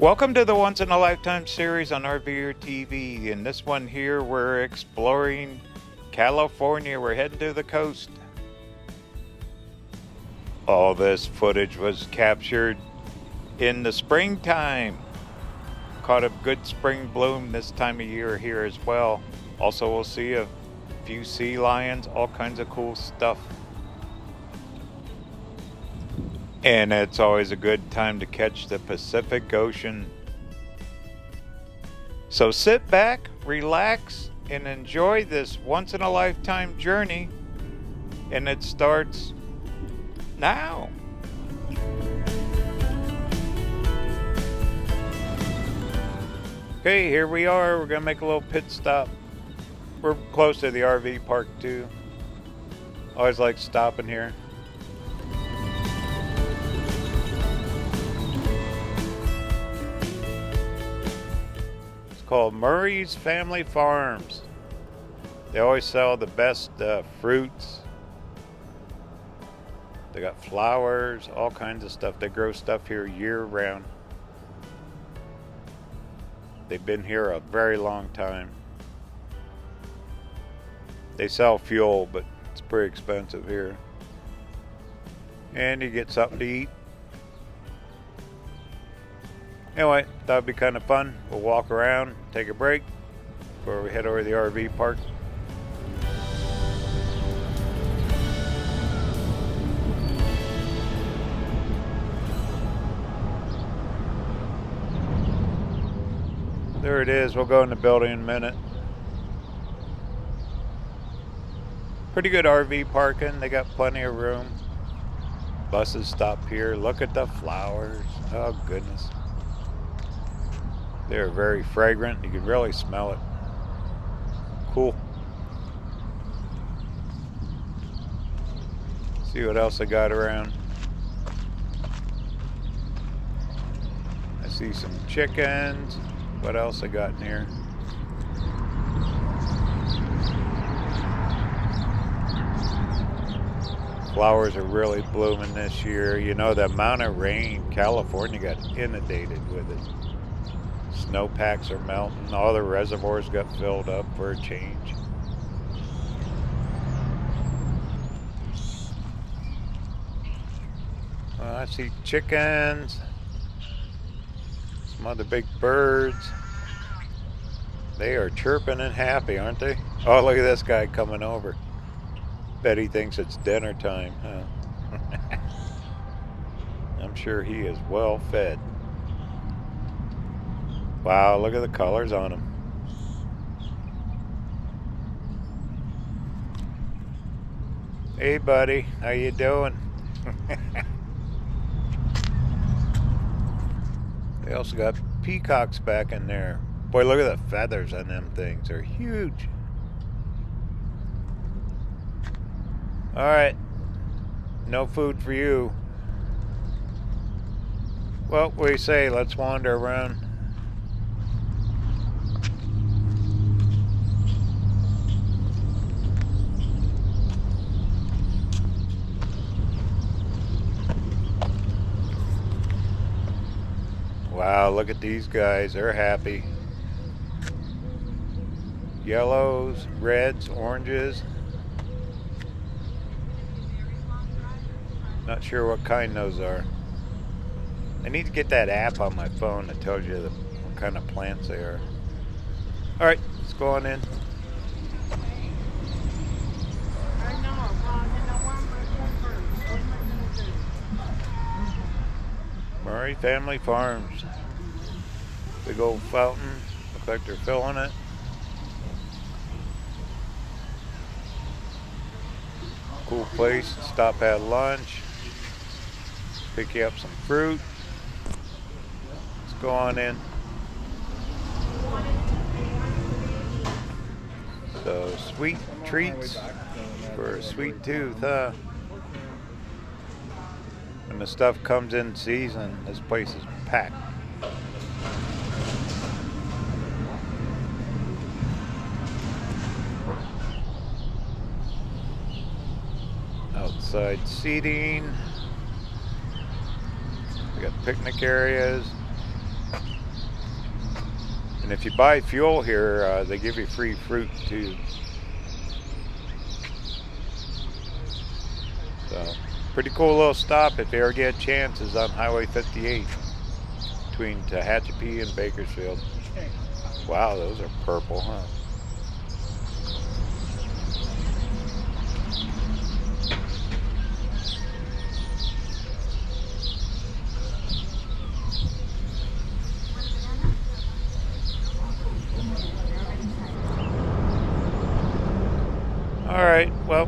Welcome to the Once in a Lifetime series on RVerTV. In this one here, we're exploring California. We're heading to the coast. All this footage was captured in the springtime. Caught a good spring bloom this time of year here as well. Also, we'll see a few sea lions, all kinds of cool stuff. And it's always a good time to catch the Pacific Ocean. So sit back, relax, and enjoy this once-in-a-lifetime journey. And it starts now. Okay, here we are. We're going to make a little pit stop. We're close to the RV park too. Always like stopping here. Called Murray's Family Farms. They always sell the best fruits. They got flowers, all kinds of stuff. They grow stuff here year round. They've been here a very long time. They sell fuel, but it's pretty expensive here. And you get something to eat. Anyway, that would be kind of fun. We'll walk around, take a break before we head over to the RV park. There it is. We'll go in the building in a minute. Pretty good RV parking. They got plenty of room. Buses stop here. Look at the flowers. Oh, goodness. They're very fragrant. You can really smell it. Cool. See what else I got around. I see some chickens. What else I got in here? Flowers are really blooming this year. You know, the amount of rain, California got inundated with it. Snowpacks are melting. All the reservoirs got filled up for a change. Well, I see chickens. Some other big birds. They are chirping and happy, aren't they? Oh, look at this guy coming over. Bet he thinks it's dinner time, huh? I'm sure he is well fed. Wow, look at the colors on them. Hey buddy, how you doing? They also got peacocks back in there. Boy, look at the feathers on them things. They're huge. Alright, no food for you. Well, what do you say? Let's wander around. Wow, look at these guys. They're happy. Yellows, reds, oranges. Not sure what kind those are. I need to get that app on my phone that tells you what kind of plants they are. Alright, let's go on in. Murray Family Farms. Big old fountain. Looks like they're filling it. Cool place. Stop at lunch. Pick you up some fruit. Let's go on in. So, sweet treats for a sweet tooth, huh? When the stuff comes in season, this place is packed. Outside seating. We got picnic areas. And if you buy fuel here, they give you free fruit too. So, pretty cool little stop if you ever get a chance, is on Highway 58 between Tehachapi and Bakersfield. Wow, those are purple, huh? Alright, well,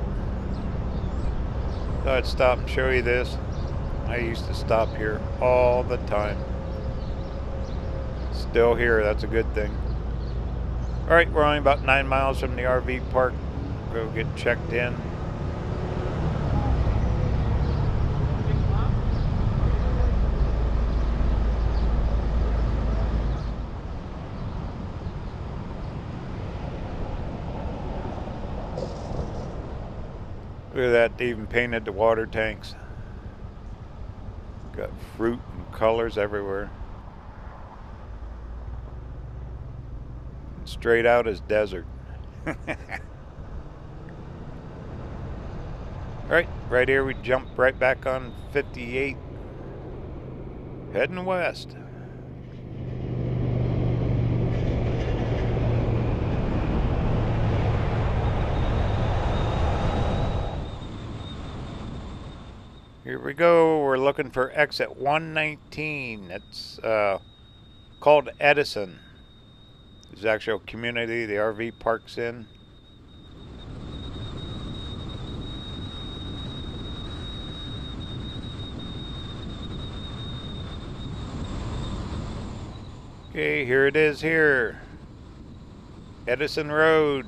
thought I'd stop and show you this. I used to stop here all the time. Still here, that's a good thing. Alright, we're only about 9 miles from the RV park. Go get checked in. Look at that, they even painted the water tanks. Got fruit and colors everywhere. Straight out as desert. Alright, right here we jump right back on 58. Heading west. Here we go. We're looking for exit 119. It's called Edison. There's the actual community the RV park's in. Okay, here it is here. Edison Road.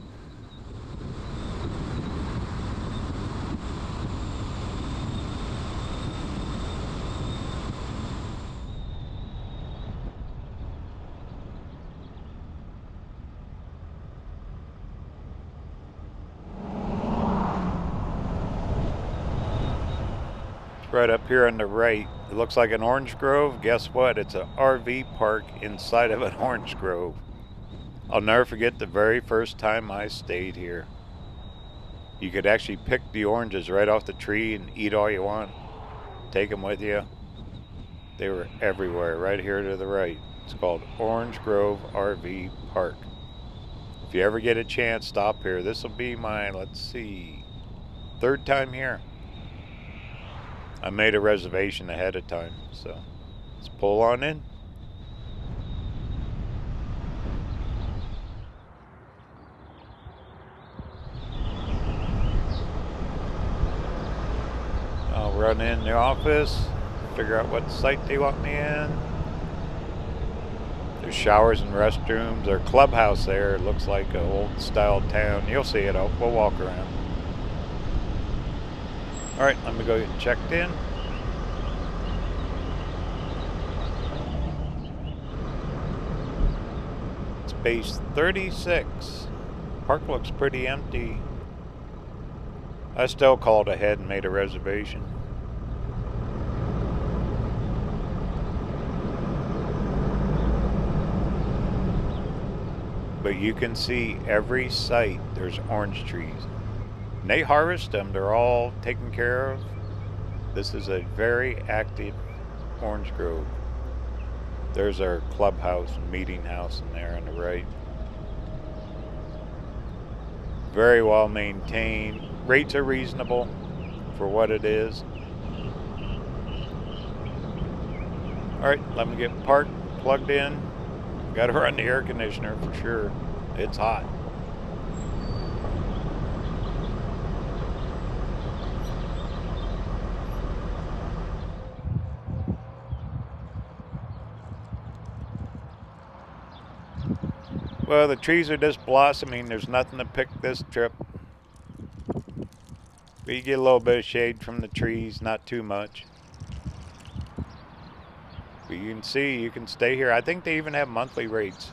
Right up here on the right. It looks like an orange grove. Guess what? It's an RV park inside of an orange grove. I'll never forget the very first time I stayed here. You could actually pick the oranges right off the tree and eat all you want. Take them with you. They were everywhere, right here to the right. It's called Orange Grove RV Park. If you ever get a chance, stop here. This will be my, let's see, 3rd time here. I made a reservation ahead of time, so let's pull on in. I'll run in the office, figure out what site they want me in. There's showers and restrooms. There's a clubhouse there. It looks like an old style town. You'll see it. We'll walk around. Alright, let me go get checked in. Space 36. Park looks pretty empty. I still called ahead and made a reservation. But you can see every site there's orange trees. And they harvest them, they're all taken care of. This is a very active orange grove. There's our clubhouse and meeting house in there on the right. Very well maintained. Rates are reasonable for what it is. Alright, let me get parked, plugged in. Gotta run the air conditioner for sure. It's hot. Well, the trees are just blossoming. There's nothing to pick this trip. But you get a little bit of shade from the trees, not too much. But you can see, you can stay here. I think they even have monthly rates.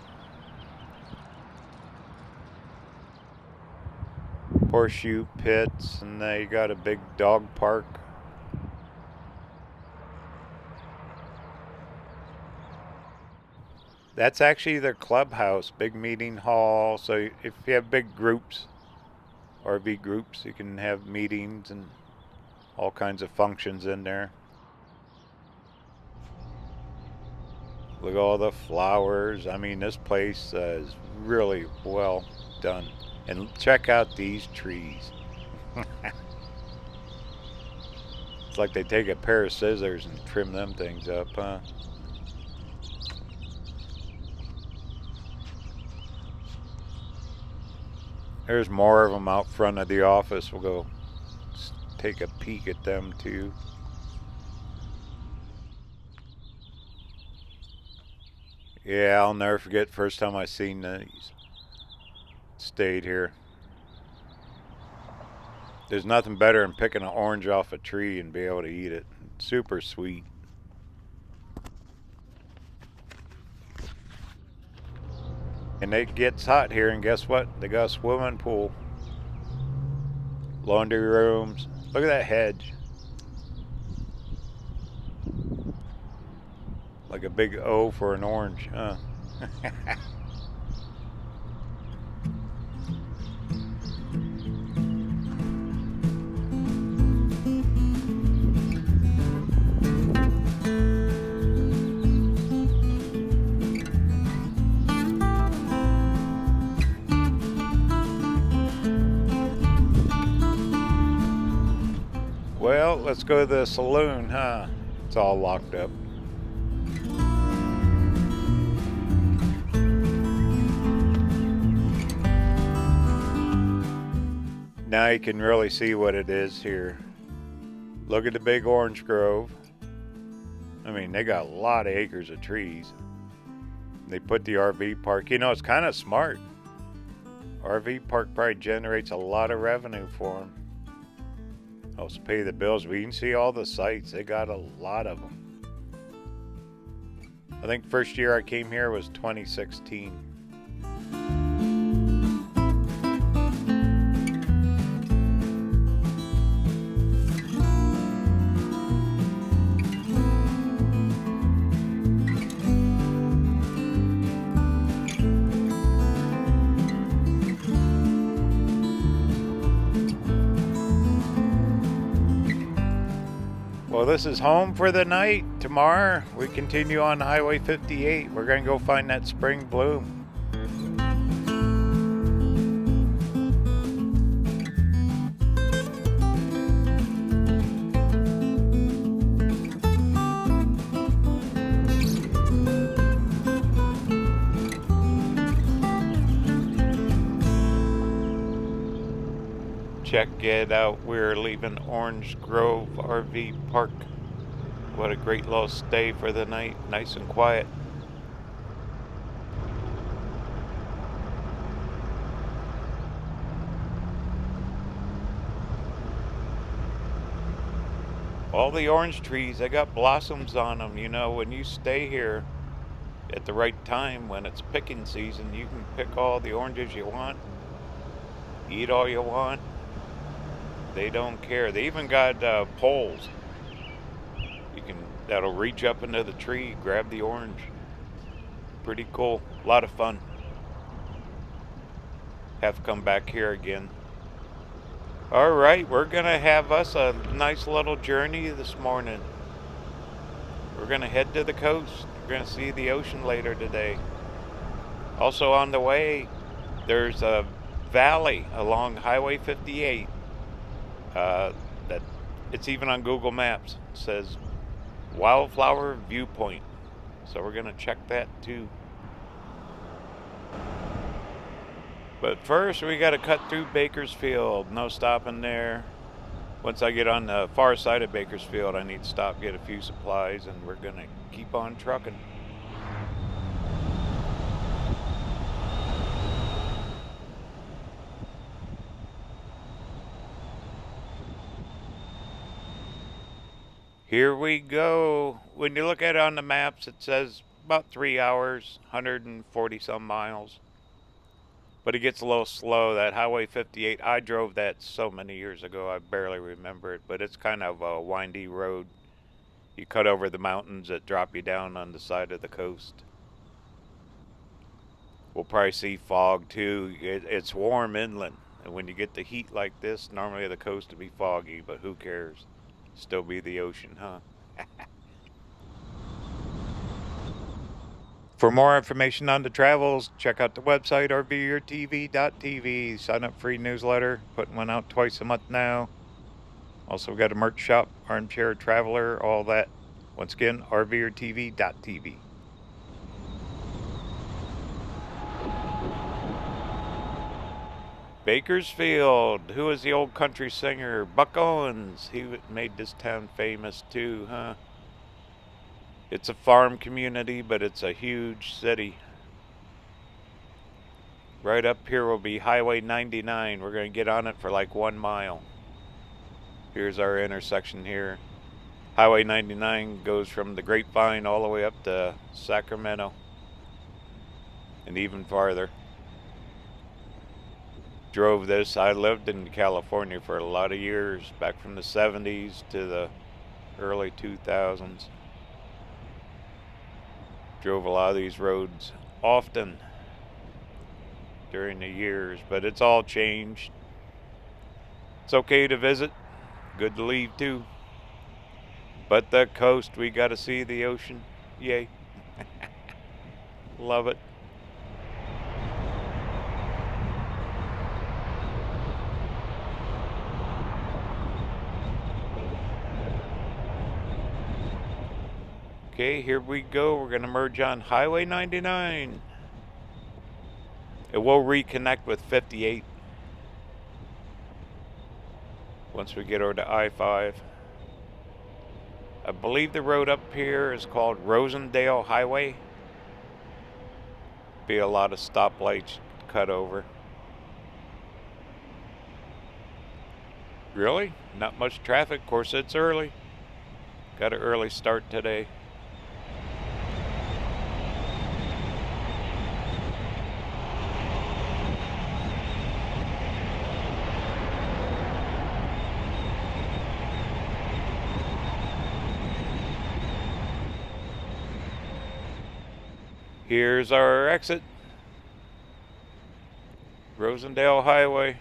Horseshoe pits, and they got a big dog park. That's actually their clubhouse, big meeting hall. So if you have big groups, RV groups, you can have meetings and all kinds of functions in there. Look at all the flowers. I mean, this place is really well done. And check out these trees. It's like they take a pair of scissors and trim them things up, huh? There's more of them out front of the office. We'll go take a peek at them too. Yeah, I'll never forget the first time I seen these. Stayed here. There's nothing better than picking an orange off a tree and be able to eat it. Super sweet. And it gets hot here, and guess what? They got a swimming pool. Laundry rooms. Look at that hedge. Like a big O for an orange, huh? Well, let's go to the saloon, huh? It's all locked up. Now you can really see what it is here. Look at the big orange grove. I mean, they got a lot of acres of trees. They put the RV park. You know, it's kind of smart. RV park probably generates a lot of revenue for them. Helps pay the bills. We can see all the sites. They got a lot of them. I think first year I came here was 2016. Well, this is home for the night. Tomorrow, we continue on Highway 58. We're going to go find that spring bloom. Check it out. We're leaving Orange Grove RV Park. What a great little stay for the night. Nice and quiet. All the orange trees, they got blossoms on them. You know, when you stay here at the right time, when it's picking season, you can pick all the oranges you want, eat all you want. They don't care. They even got poles. That'll reach up into the tree, grab the orange. Pretty cool. A lot of fun. Have to come back here again. All right, we're gonna have us a nice little journey this morning. We're gonna head to the coast. We're gonna see the ocean later today. Also on the way, there's a valley along Highway 58. That it's even on Google Maps. It says Wildflower Viewpoint. So we're gonna check that too. But first we gotta cut through Bakersfield. No stopping there. Once I get on the far side of Bakersfield, I need to stop, get a few supplies, and we're gonna keep on trucking. Here we go. When you look at it on the maps, it says about 3 hours, 140 some miles. But it gets a little slow. That Highway 58, I drove that so many years ago, I barely remember it. But it's kind of a windy road. You cut over the mountains that drop you down on the side of the coast. We'll probably see fog too. It's warm inland, and when you get the heat like this, normally the coast will be foggy, but who cares? Still be the ocean, huh? For more information on the travels, check out the website RVerTV.tv. Sign up for free newsletter. Putting one out twice a month now. Also, we got a merch shop, Armchair Traveler, all that. Once again, RVerTV.tv. Bakersfield. Who is the old country singer? Buck Owens. He made this town famous too, huh? It's a farm community, but it's a huge city. Right up here will be Highway 99. We're going to get on it for like 1 mile. Here's our intersection here. Highway 99 goes from the Grapevine all the way up to Sacramento. And even farther. Drove this. I lived in California for a lot of years, back from the 70s to the early 2000s. Drove a lot of these roads often during the years, but it's all changed. It's okay to visit, good to leave too. But the coast, we got to see the ocean. Yay. Love it. Okay, here we go. We're going to merge on Highway 99. It will reconnect with 58 once we get over to I-5. I believe the road up here is called Rosendale Highway. Be a lot of stoplights cut over. Really? Not much traffic. Of course, it's early. Got an early start today. Here's our exit. Rosendale Highway.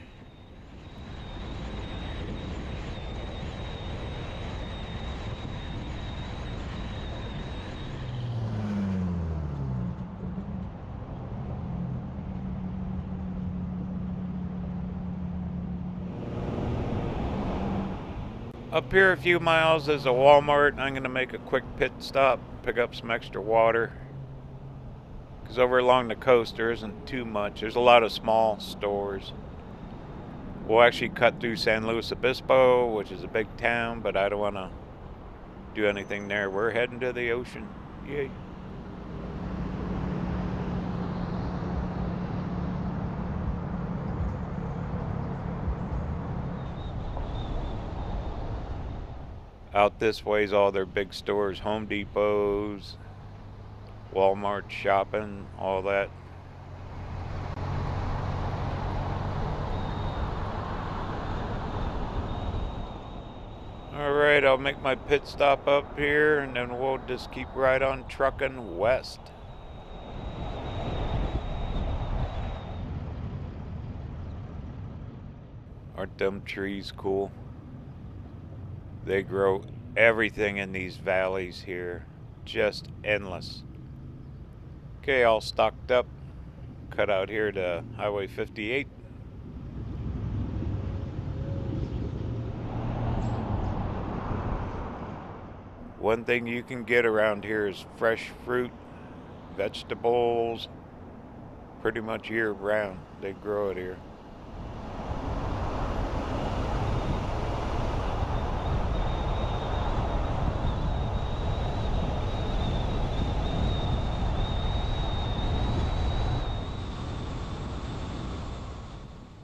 Up here a few miles is a Walmart. I'm going to make a quick pit stop, pick up some extra water. Because over along the coast there isn't too much. There's a lot of small stores. We'll actually cut through San Luis Obispo, which is a big town, but I don't want to do anything there. We're heading to the ocean. Yay. Out this way is all their big stores, Home Depots, Walmart, shopping, all that. Alright, I'll make my pit stop up here and then we'll just keep right on trucking west. Aren't them trees cool? They grow everything in these valleys here. Just endless. Okay, all stocked up. Cut out here to Highway 58. One thing you can get around here is fresh fruit, vegetables, pretty much year round. They grow it here.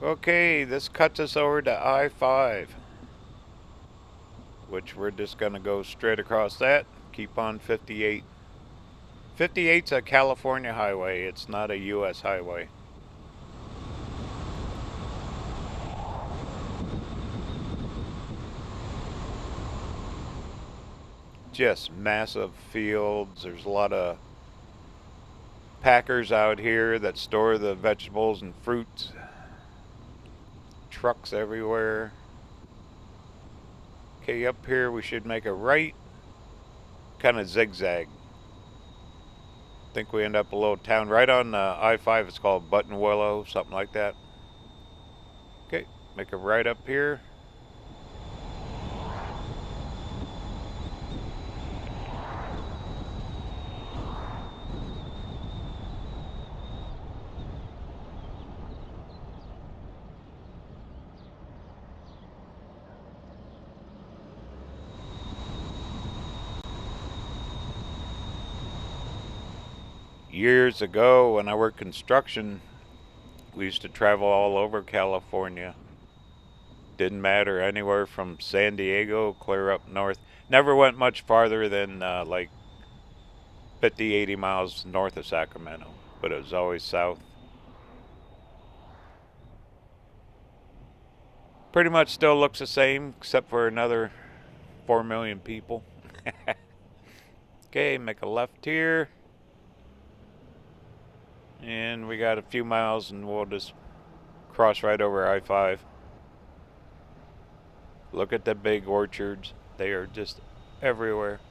Okay, this cuts us over to I-5, which we're just going to go straight across that, keep on 58. 58's a California highway, it's not a U.S. highway. Just massive fields, there's a lot of packers out here that store the vegetables and fruits. Trucks everywhere. Okay, up here we should make a right, kind of zigzag. Think we end up a little town right on I-5. It's called Buttonwillow, something like that. Okay, make a right up here. Years ago, when I worked construction, we used to travel all over California. Didn't matter, anywhere from San Diego clear up north. Never went much farther than like 50, 80 miles north of Sacramento, but it was always south. Pretty much still looks the same, except for another 4 million people. Okay, make a left here. And we got a few miles and we'll just cross right over I-5. Look at the big orchards. They are just everywhere.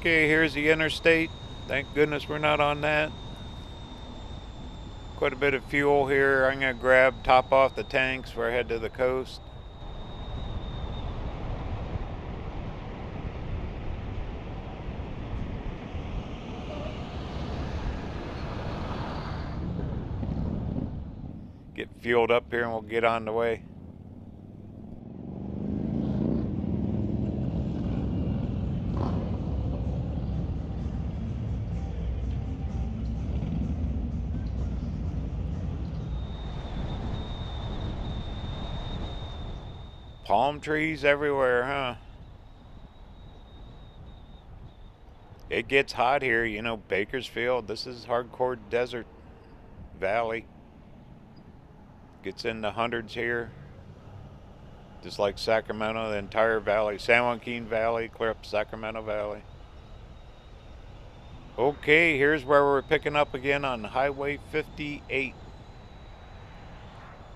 Okay, here's the interstate. Thank goodness we're not on that. Quite a bit of fuel here. I'm going to top off the tanks before I head to the coast. Get fueled up here and we'll get on the way. Palm trees everywhere, huh? It gets hot here, you know, Bakersfield. This is hardcore desert valley. Gets in the hundreds here. Just like Sacramento, the entire valley. San Joaquin Valley, clear up Sacramento Valley. Okay, here's where we're picking up again on Highway 58.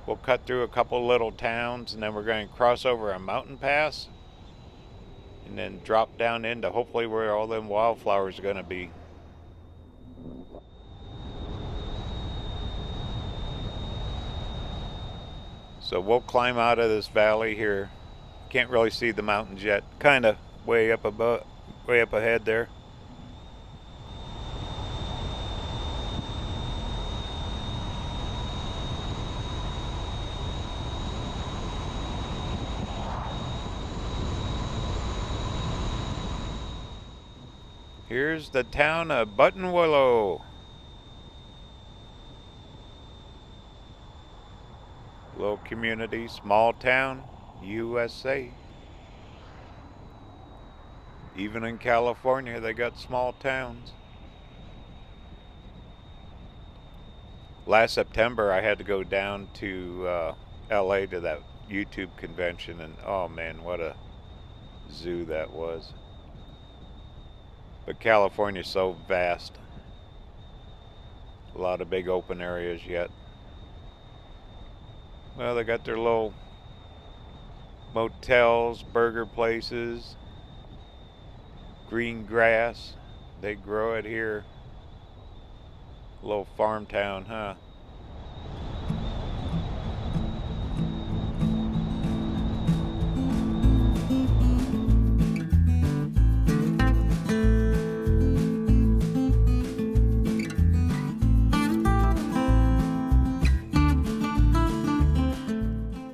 We'll cut through a couple little towns and then we're going to cross over a mountain pass and then drop down into hopefully where all them wildflowers are going to be. So we'll climb out of this valley here. Can't really see the mountains yet. Kind of way up above, way up ahead there. Here's the town of Buttonwillow. Little community, small town, USA. Even in California, they got small towns. Last September, I had to go down to LA to that YouTube convention, and oh man, what a zoo that was. But California's so vast. A lot of big open areas yet. Well, they got their little motels, burger places, green grass. They grow it here. Little farm town, huh?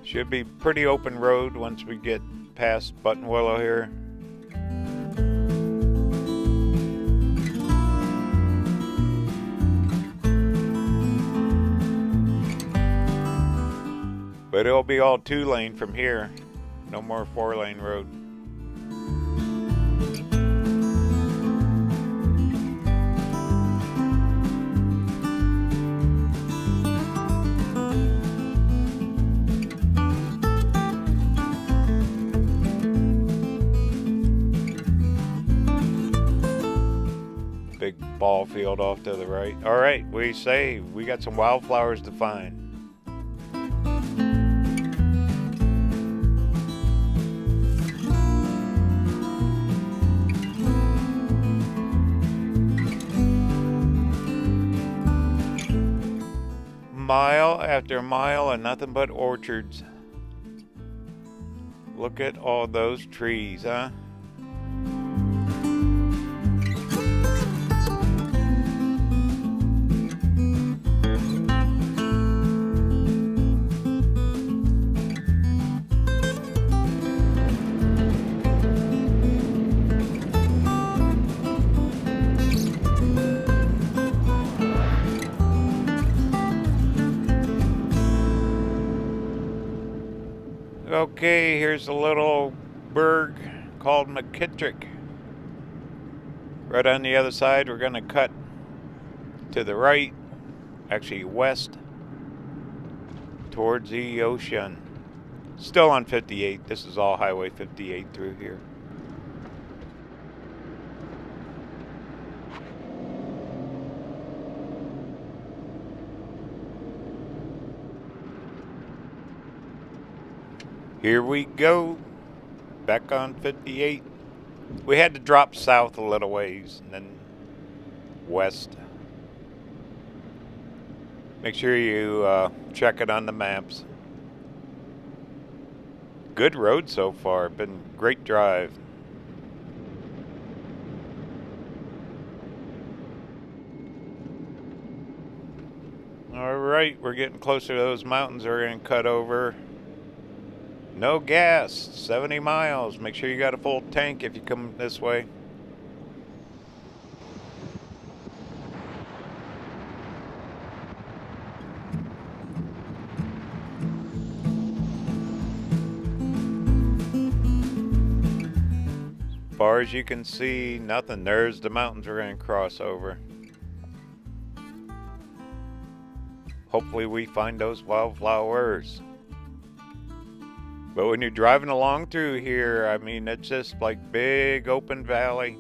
Should be pretty open road once we get past Buttonwillow here. But it'll be all 2-lane from here. No more 4-lane road. ball field off to the right. All right, we say we got some wildflowers to find. Mile after mile and nothing but orchards. Look at all those trees, huh? Okay, here's a little burg called McKittrick. Right on the other side, we're going to cut to the right, actually west, towards the ocean. Still on 58. This is all Highway 58 through here. Here we go, back on 58. We had to drop south a little ways and then west. Make sure you check it on the maps. Good road so far, been great drive. All right, we're getting closer to those mountains we're gonna cut over. No gas, 70 miles. Make sure you got a full tank if you come this way. As far as you can see, nothing. There's the mountains we're going to cross over. Hopefully we find those wildflowers. But when you're driving along through here, I mean, it's just like big open valley.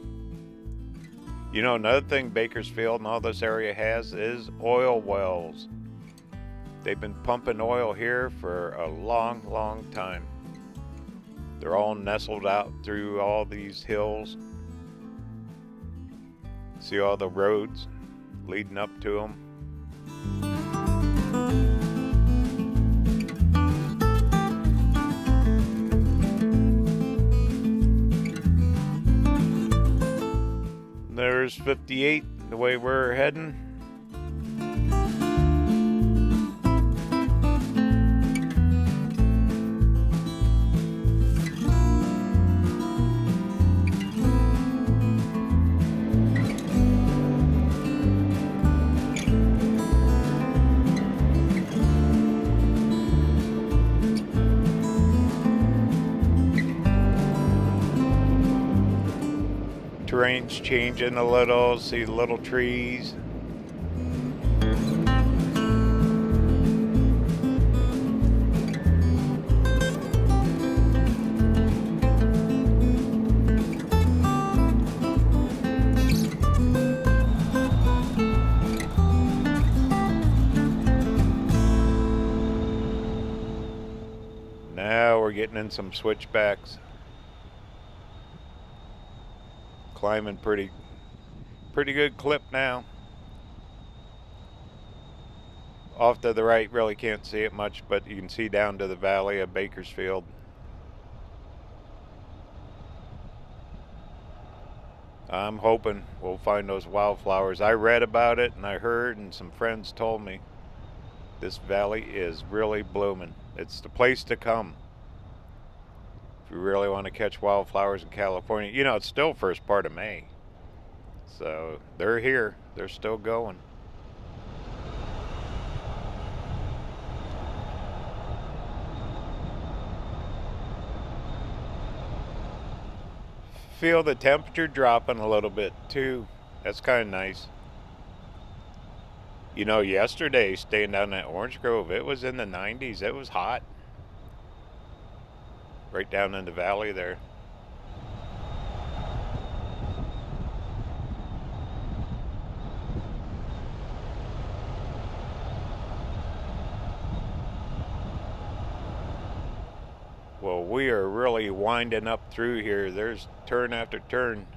You know, another thing Bakersfield and all this area has is oil wells. They've been pumping oil here for a long, long time. They're all nestled out through all these hills. See all the roads leading up to them. There's 58, the way we're heading. Terrain's changing a little, see the little trees. Now we're getting in some switchbacks. Climbing pretty good clip now. Off to the right, really can't see it much, but you can see down to the valley of Bakersfield. I'm hoping we'll find those wildflowers. I read about it and I heard, and some friends told me this valley is really blooming. It's the place to come. If you really want to catch wildflowers in California, you know, it's still first part of May. So they're here, they're still going. Feel the temperature dropping a little bit too. That's kind of nice. You know, yesterday staying down at Orange Grove, it was in the 90s. It was hot. Right down in the valley there. Well, we are really winding up through here. There's turn after turn.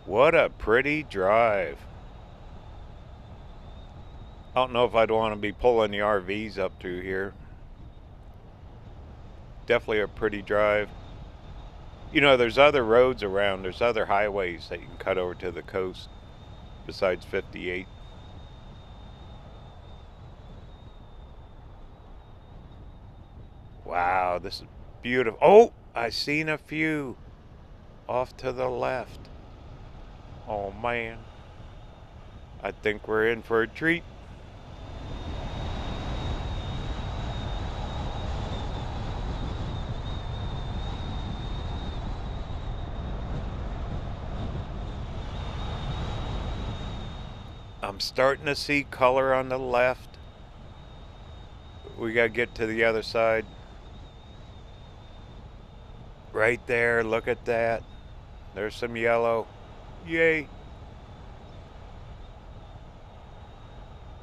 What a pretty drive. I don't know if I'd want to be pulling the RVs up through here. Definitely a pretty drive. You know, there's other roads around. There's other highways that you can cut over to the coast besides 58. Wow, this is beautiful. Oh, I seen a few off to the left. Oh man, I think we're in for a treat. I'm starting to see color on the left. We gotta get to the other side. Right there, look at that. There's some yellow. Yay.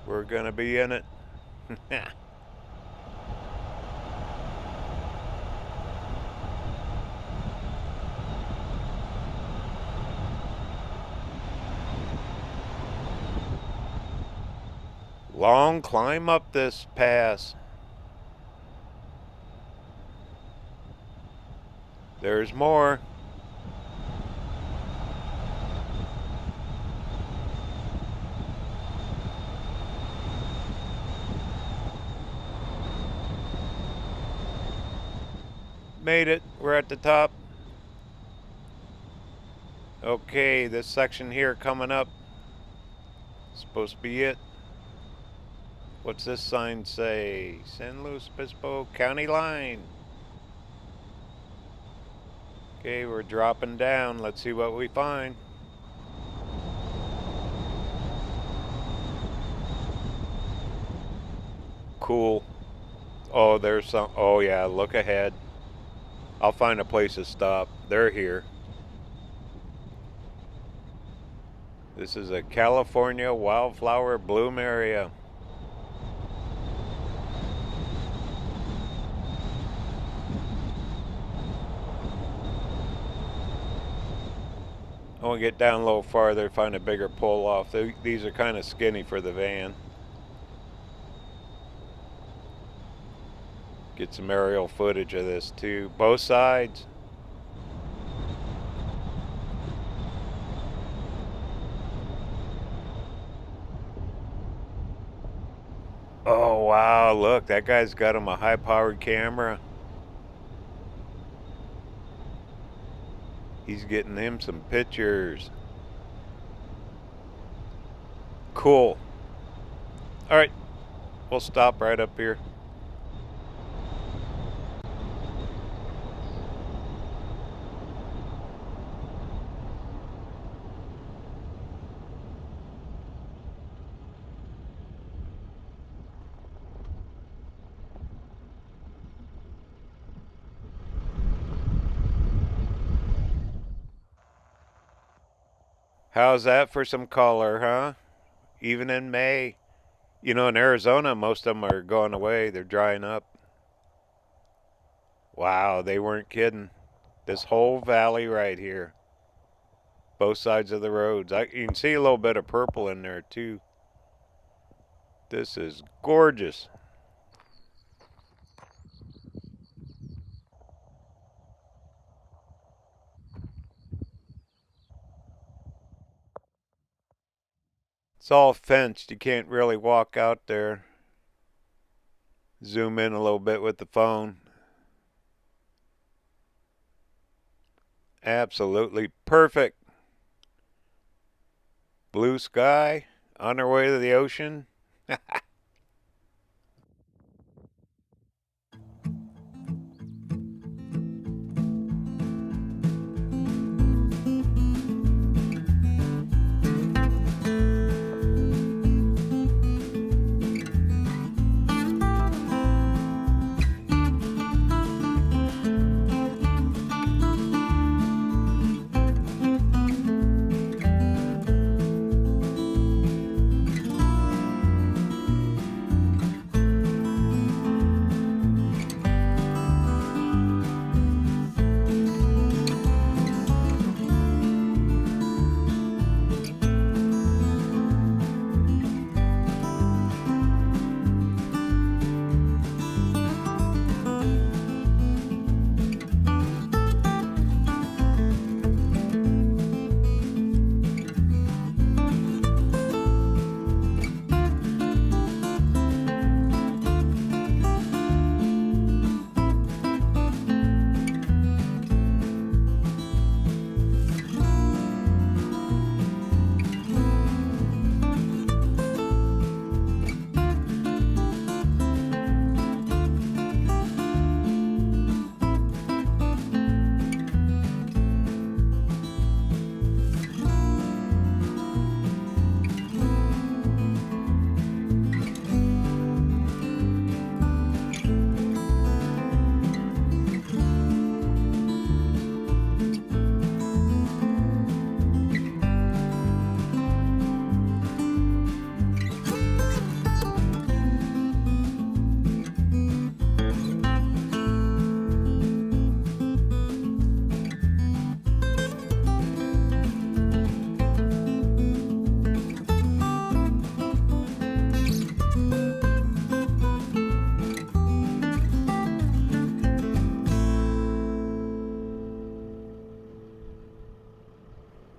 We're gonna be in it. Long climb up this pass. There's more. Made it. We're at the top. Okay, this section here coming up. Supposed to be it. What's this sign say? San Luis Obispo County line. Okay, we're dropping down. Let's see what we find. Cool. Oh, there's some. Oh yeah, look ahead. I'll find a place to stop. They're here. This is a California wildflower bloom area. I want to get down a little farther, find a bigger pull off. These are kind of skinny for the van. Get some aerial footage of this too. Both sides. Oh wow, look, that guy's got him a high-powered camera. He's getting him some pictures. Cool. All right, we'll stop right up here. How's that for some color, huh? Even in May. You know, in Arizona, most of them are going away. They're drying up. Wow, they weren't kidding. This whole valley right here. Both sides of the roads. You can see a little bit of purple in there too. This is gorgeous. It's all fenced. You can't really walk out there. Zoom in a little bit with the phone. Absolutely perfect. Blue sky, on our way to the ocean.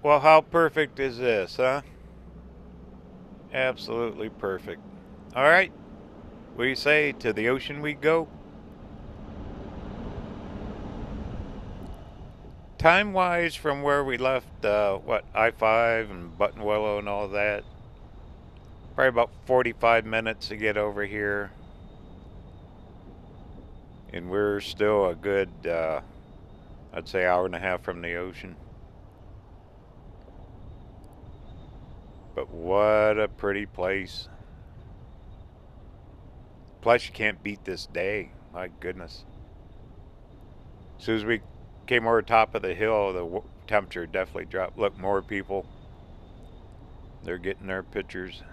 Well, how perfect is this, huh? Absolutely perfect. All right. What do you say? To the ocean we go? Time-wise, from where we left, I-5 and Buttonwillow and all that, probably about 45 minutes to get over here. And we're still a good, I'd say, hour and a half from the ocean. But what a pretty place. Plus, you can't beat this day. My goodness. As soon as we came over the top of the hill, the temperature definitely dropped. Look, more people. They're getting their pictures.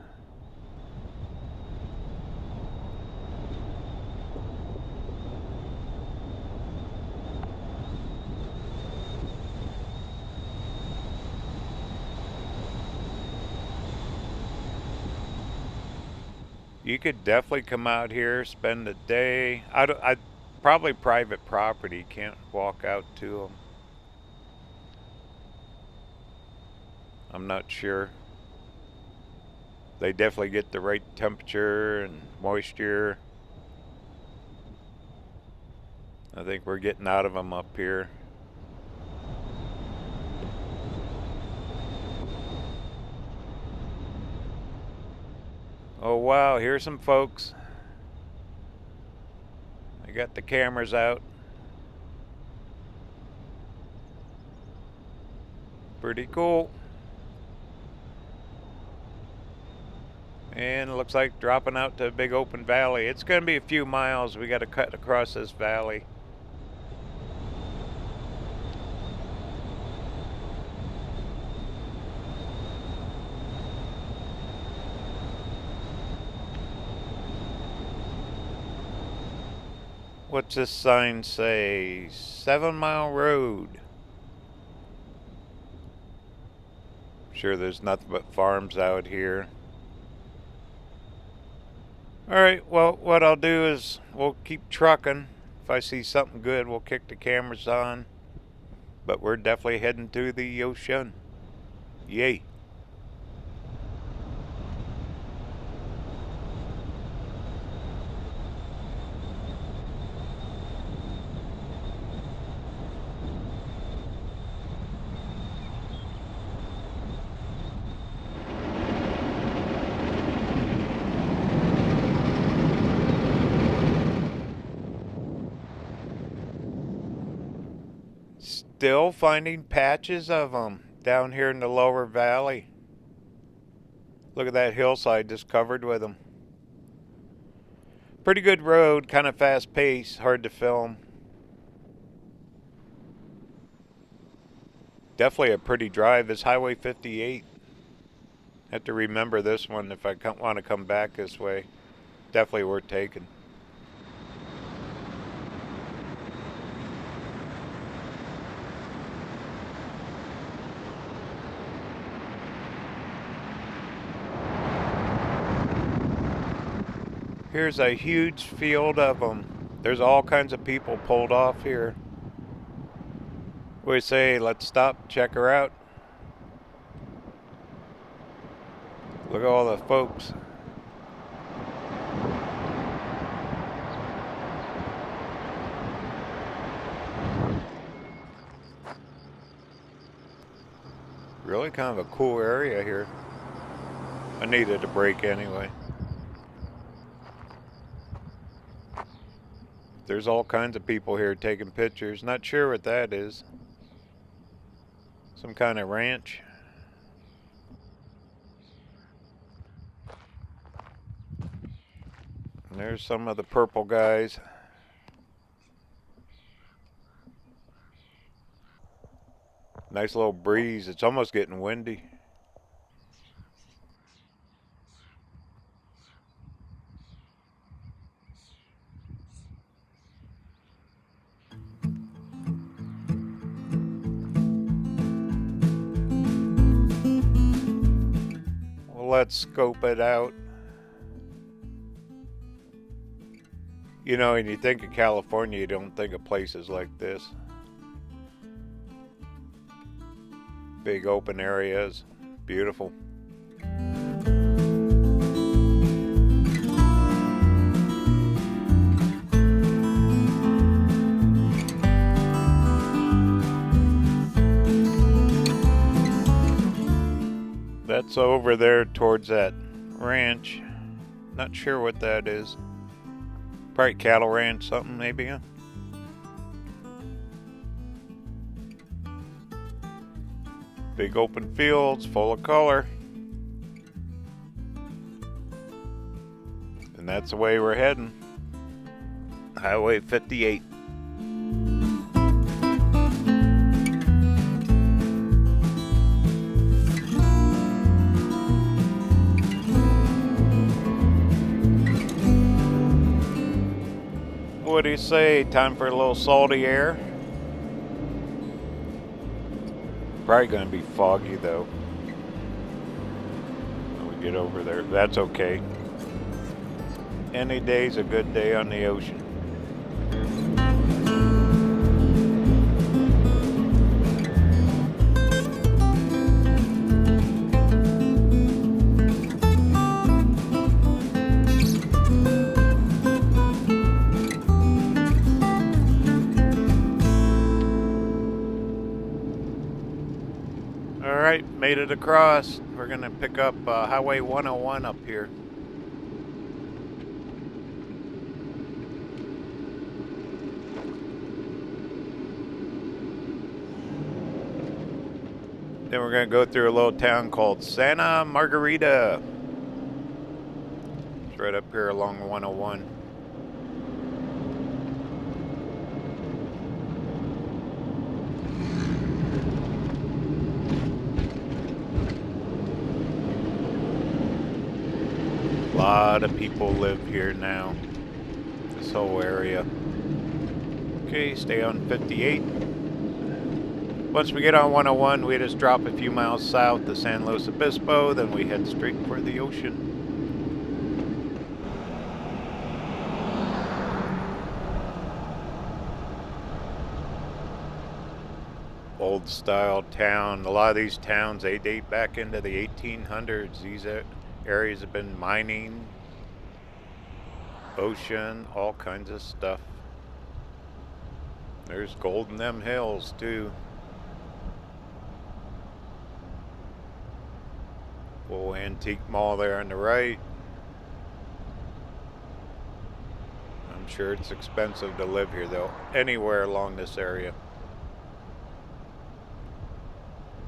You could definitely come out here, spend the day. I probably private property. Can't walk out to them. I'm not sure. They definitely get the right temperature and moisture. I think we're getting out of them up here. Oh wow, here's some folks. They got the cameras out. Pretty cool. And it looks like dropping out to a big open valley. It's going to be a few miles. We got to cut across this valley. What's this sign say? 7-mile road. Sure, there's nothing but farms out here. Alright, well, what I'll do is we'll keep trucking. If I see something good, we'll kick the cameras on. But we're definitely heading to the ocean. Yay. Still finding patches of them down here in the lower valley. Look at that hillside just covered with them. Pretty good road, kind of fast paced, hard to film. Definitely a pretty drive. It's Highway 58. Have to remember this one if I want to come back this way. Definitely worth taking. Here's a huge field of them. There's all kinds of people pulled off here. We say, let's stop, check her out. Look at all the folks. Really kind of a cool area here. I needed a break anyway. There's all kinds of people here taking pictures. Not sure what that is. Some kind of ranch. And there's some of the purple guys. Nice little breeze. It's almost getting windy. Well, let's scope it out. You know, when you think of California, you don't think of places like this. Big open areas. Beautiful. That's over there towards that ranch. Not sure what that is. Probably cattle ranch, something maybe, huh? Big open fields full of color. And that's the way we're heading. Highway 58. What do you say? Time for a little salty air? Probably going to be foggy though when we get over there. That's okay. Any day's a good day on the ocean. Alright, made it across. We're going to pick up Highway 101 up here. Then we're going to go through a little town called Santa Margarita. It's right up here along 101. A lot of people live here now, this whole area. Okay, stay on 58. Once we get on 101, we just drop a few miles south to San Luis Obispo, then we head straight for the ocean. Old style town. A lot of these towns, they date back into the 1800s. These areas have been mining, ocean, all kinds of stuff. There's gold in them hills too. Little antique mall there on the right. I'm sure it's expensive to live here though, anywhere along this area.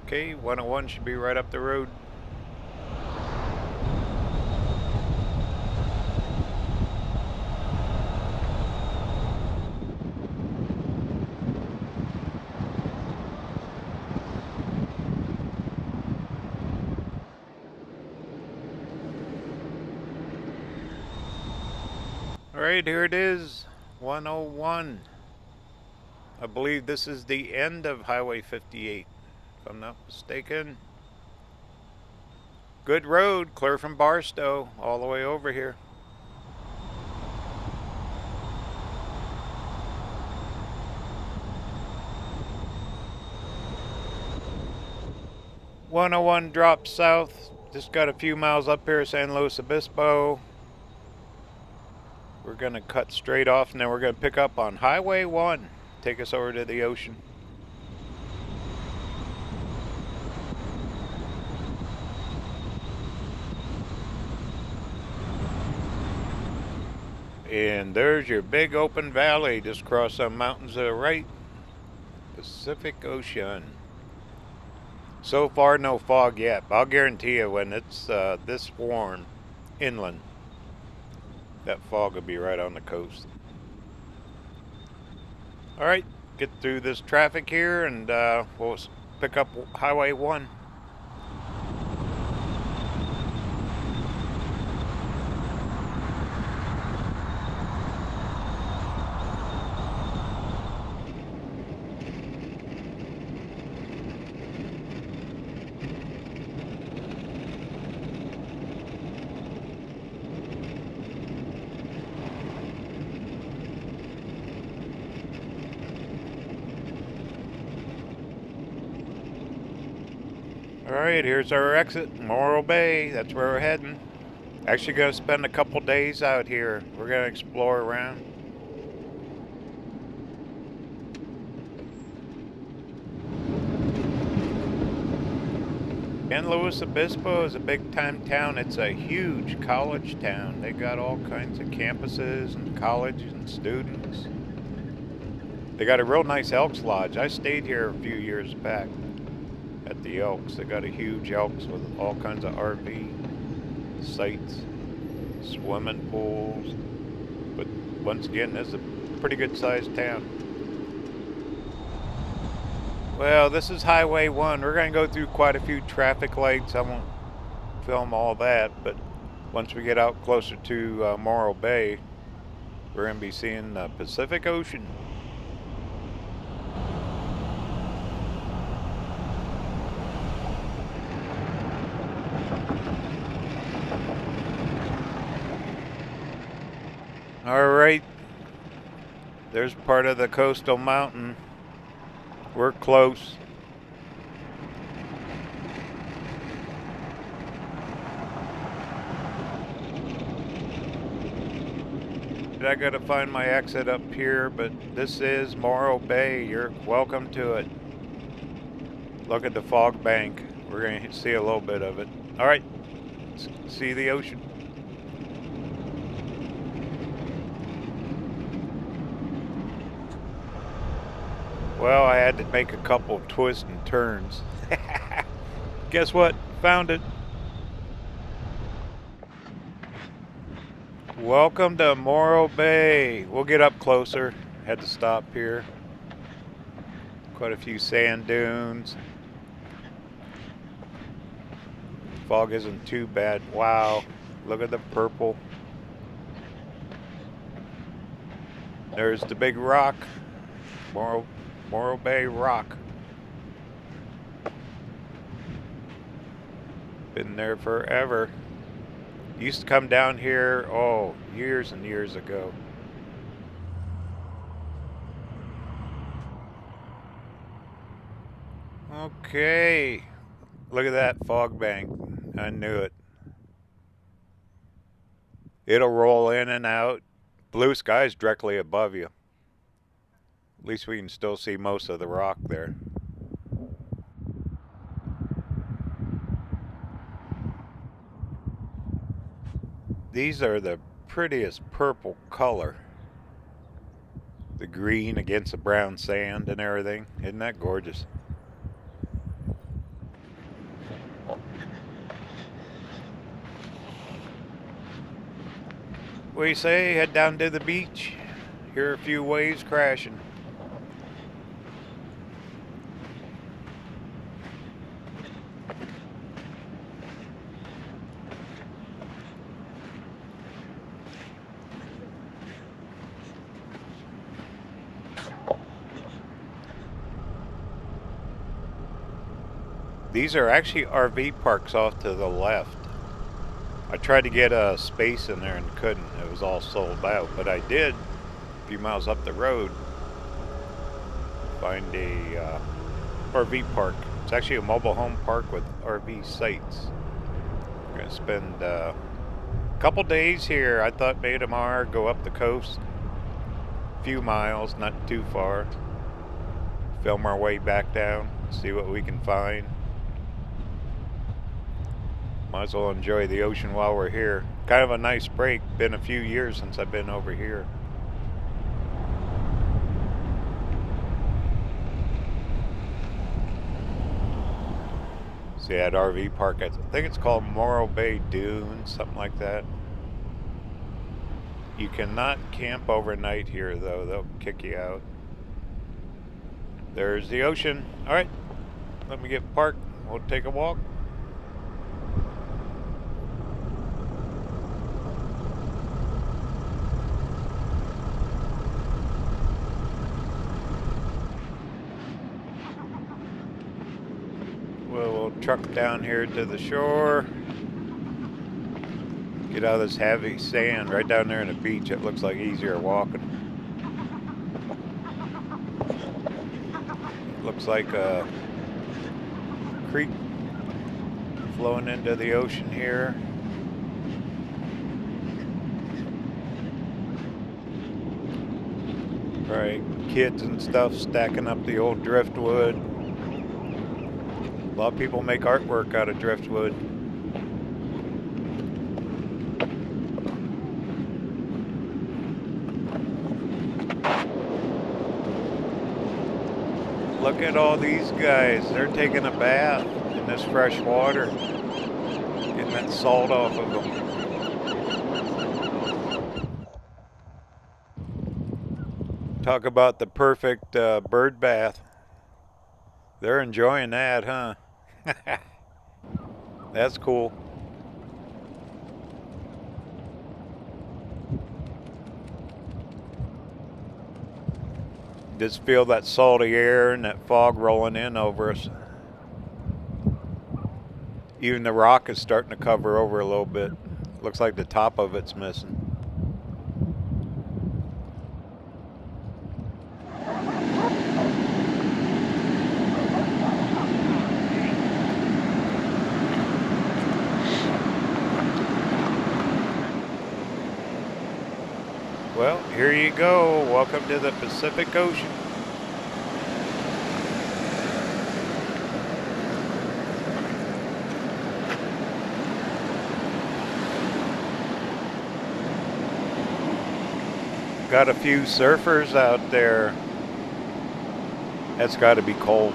Okay, 101 should be right up the road. Alright, here it is, 101. I believe this is the end of Highway 58, if I'm not mistaken. Good road, clear from Barstow, all the way over here. .101 drops south, just got a few miles up here, San Luis Obispo. We're going to cut straight off and then we're going to pick up on Highway 1, take us over to the ocean. And there's your big open valley, just across some mountains to the right. Pacific Ocean. So far no fog yet, but I'll guarantee you when it's this warm inland, that fog will be right on the coast. Alright, get through this traffic here and we'll pick up Highway 1. Alright, here's our exit, Morro Bay. That's where we're heading. Actually gonna spend a couple days out here. We're gonna explore around. San Luis Obispo is a big time town. It's a huge college town. They got all kinds of campuses and colleges and students. They got a real nice Elks Lodge. I stayed here a few years back at the Elks. They got a huge Elks with all kinds of RV sites, swimming pools. But once again, this is a pretty good sized town. Well, this is Highway 1. We're going to go through quite a few traffic lights. I won't film all that, but once we get out closer to Morro Bay, we're going to be seeing the Pacific Ocean. Alright, there's part of the coastal mountain. We're close. I gotta find my exit up here, but this is Morro Bay. You're welcome to it. Look at the fog bank. We're gonna see a little bit of it. Alright, see the ocean. Well, I had to make a couple of twists and turns. Guess what? Found it. Welcome to Morro Bay. We'll get up closer. Had to stop here. Quite a few sand dunes. Fog isn't too bad. Wow. Look at the purple. There's the big rock. Morro Bay Rock. Been there forever. Used to come down here, oh, years and years ago. Okay. Look at that fog bank. I knew it. It'll roll in and out. Blue sky's directly above you. At least we can still see most of the rock there. These are the prettiest purple color. The green against the brown sand and everything. Isn't that gorgeous? What do you say? Head down to the beach. Hear a few waves crashing. These are actually RV parks off to the left. I tried to get a space in there and couldn't. It was all sold out. But I did, a few miles up the road, find a RV park. It's actually a mobile home park with RV sites. We're going to spend a couple days here. I thought maybe tomorrow go up the coast. A few miles, not too far. Film our way back down, see what we can find. Might as well enjoy the ocean while we're here. Kind of a nice break. Been a few years since I've been over here. See that RV park, I think it's called Morro Bay Dunes, something like that. You cannot camp overnight here though, they'll kick you out. There's the ocean. Alright, let me get parked, we'll take a walk. We'll truck down here to the shore. Get out of this heavy sand right down there in the beach. It looks like easier walking. Looks like a creek. flowing into the ocean here. Right, kids and stuff stacking up the old driftwood. A lot of people make artwork out of driftwood. Look at all these guys. They're taking a bath in this fresh water, getting that salt off of them. Talk about the perfect bird bath. They're enjoying that, huh? That's cool. Just feel that salty air and that fog rolling in over us. Even the rock is starting to cover over a little bit. Looks like the top of it's missing. Well, here you go. Welcome to the Pacific Ocean. Got a few surfers out there. That's got to be cold.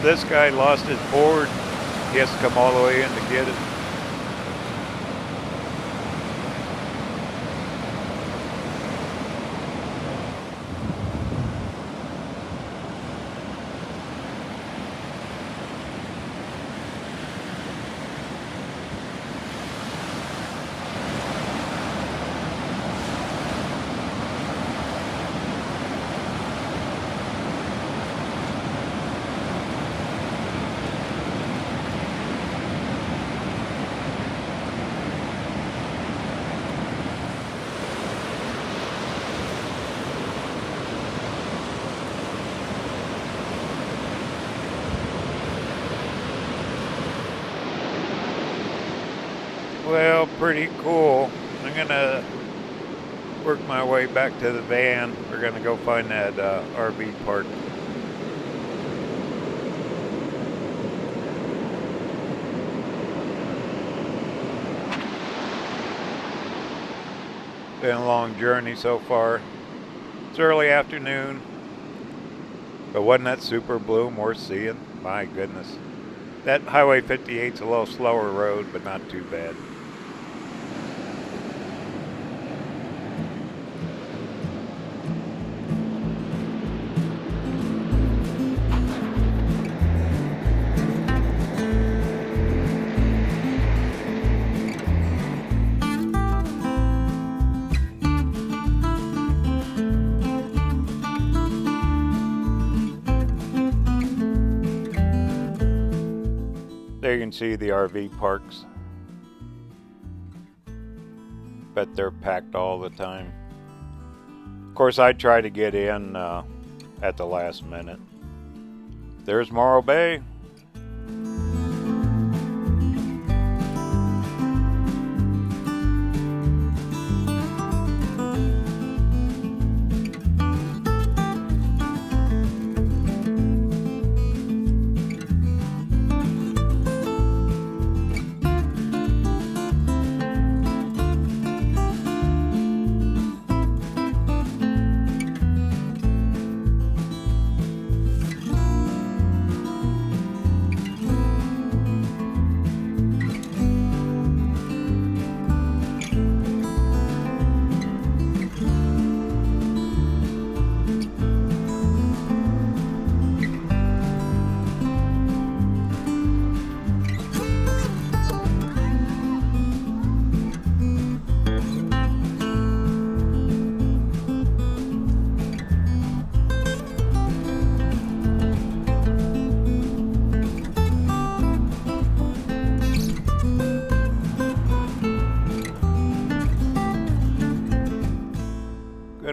This guy lost his board. He has to come all the way in to get it. Well, pretty cool. I'm gonna work my way back to the van. We're gonna go find that RV park. Been a long journey so far. It's early afternoon, but wasn't that super bloom worth seeing? My goodness. That Highway 58's a little slower road, but not too bad. There you can see the RV parks. Bet they're packed all the time. Of course, I try to get in at the last minute. There's Morro Bay.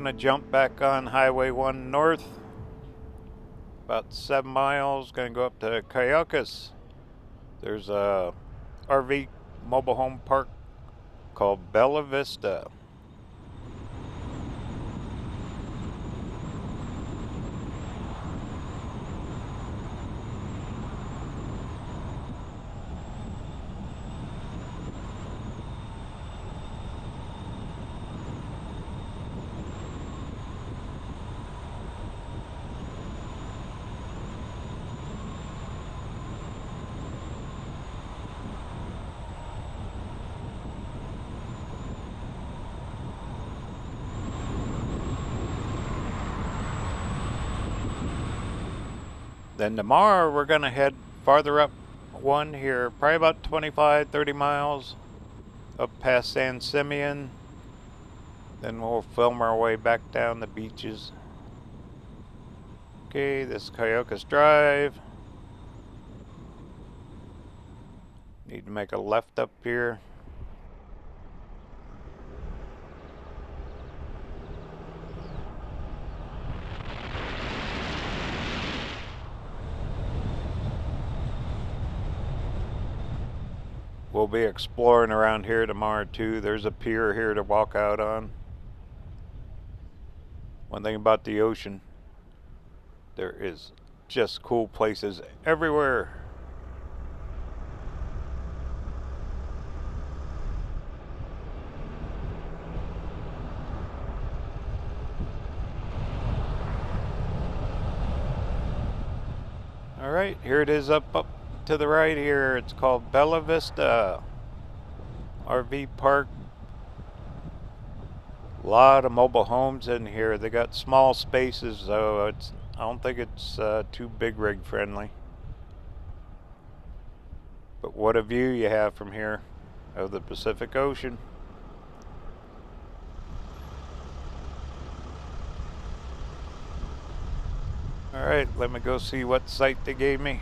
gonna jump back on Highway 1 North. About 7 miles, gonna go up to Cayucas. There's a RV mobile home park called Bella Vista. Then tomorrow we're gonna head farther up one here, probably about 25-30 miles up past San Simeon. Then we'll film our way back down the beaches. Okay, this is Cayucas Drive. Need to make a left up here. We'll be exploring around here tomorrow too. There's a pier here to walk out on. One thing about the ocean, there is just cool places everywhere. All right, here it is up to the right here. It's called Bella Vista RV Park. A lot of mobile homes in here. They got small spaces, so I don't think it's too big rig friendly. But what a view you have from here of the Pacific Ocean. All right, let me go see what site they gave me.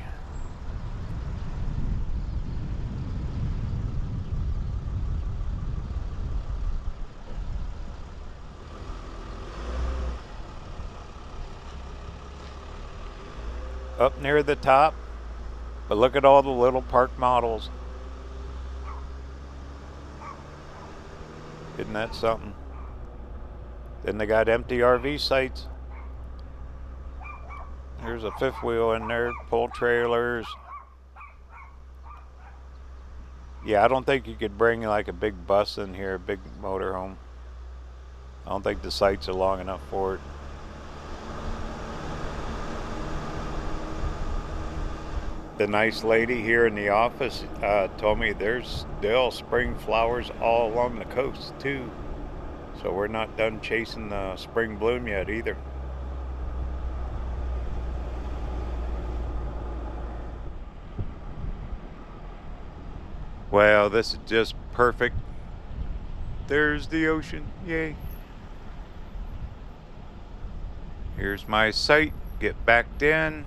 Up near the top, but look at all the little park models. Isn't that something? Then they got empty RV sites. There's a fifth wheel in there, pull trailers. Yeah, I don't think you could bring like a big bus in here, a big motorhome. I don't think the sites are long enough for it. The nice lady here in the office told me there's still spring flowers all along the coast too. So we're not done chasing the spring bloom yet either. Well, this is just perfect. There's the ocean, yay. Here's my site, get backed in.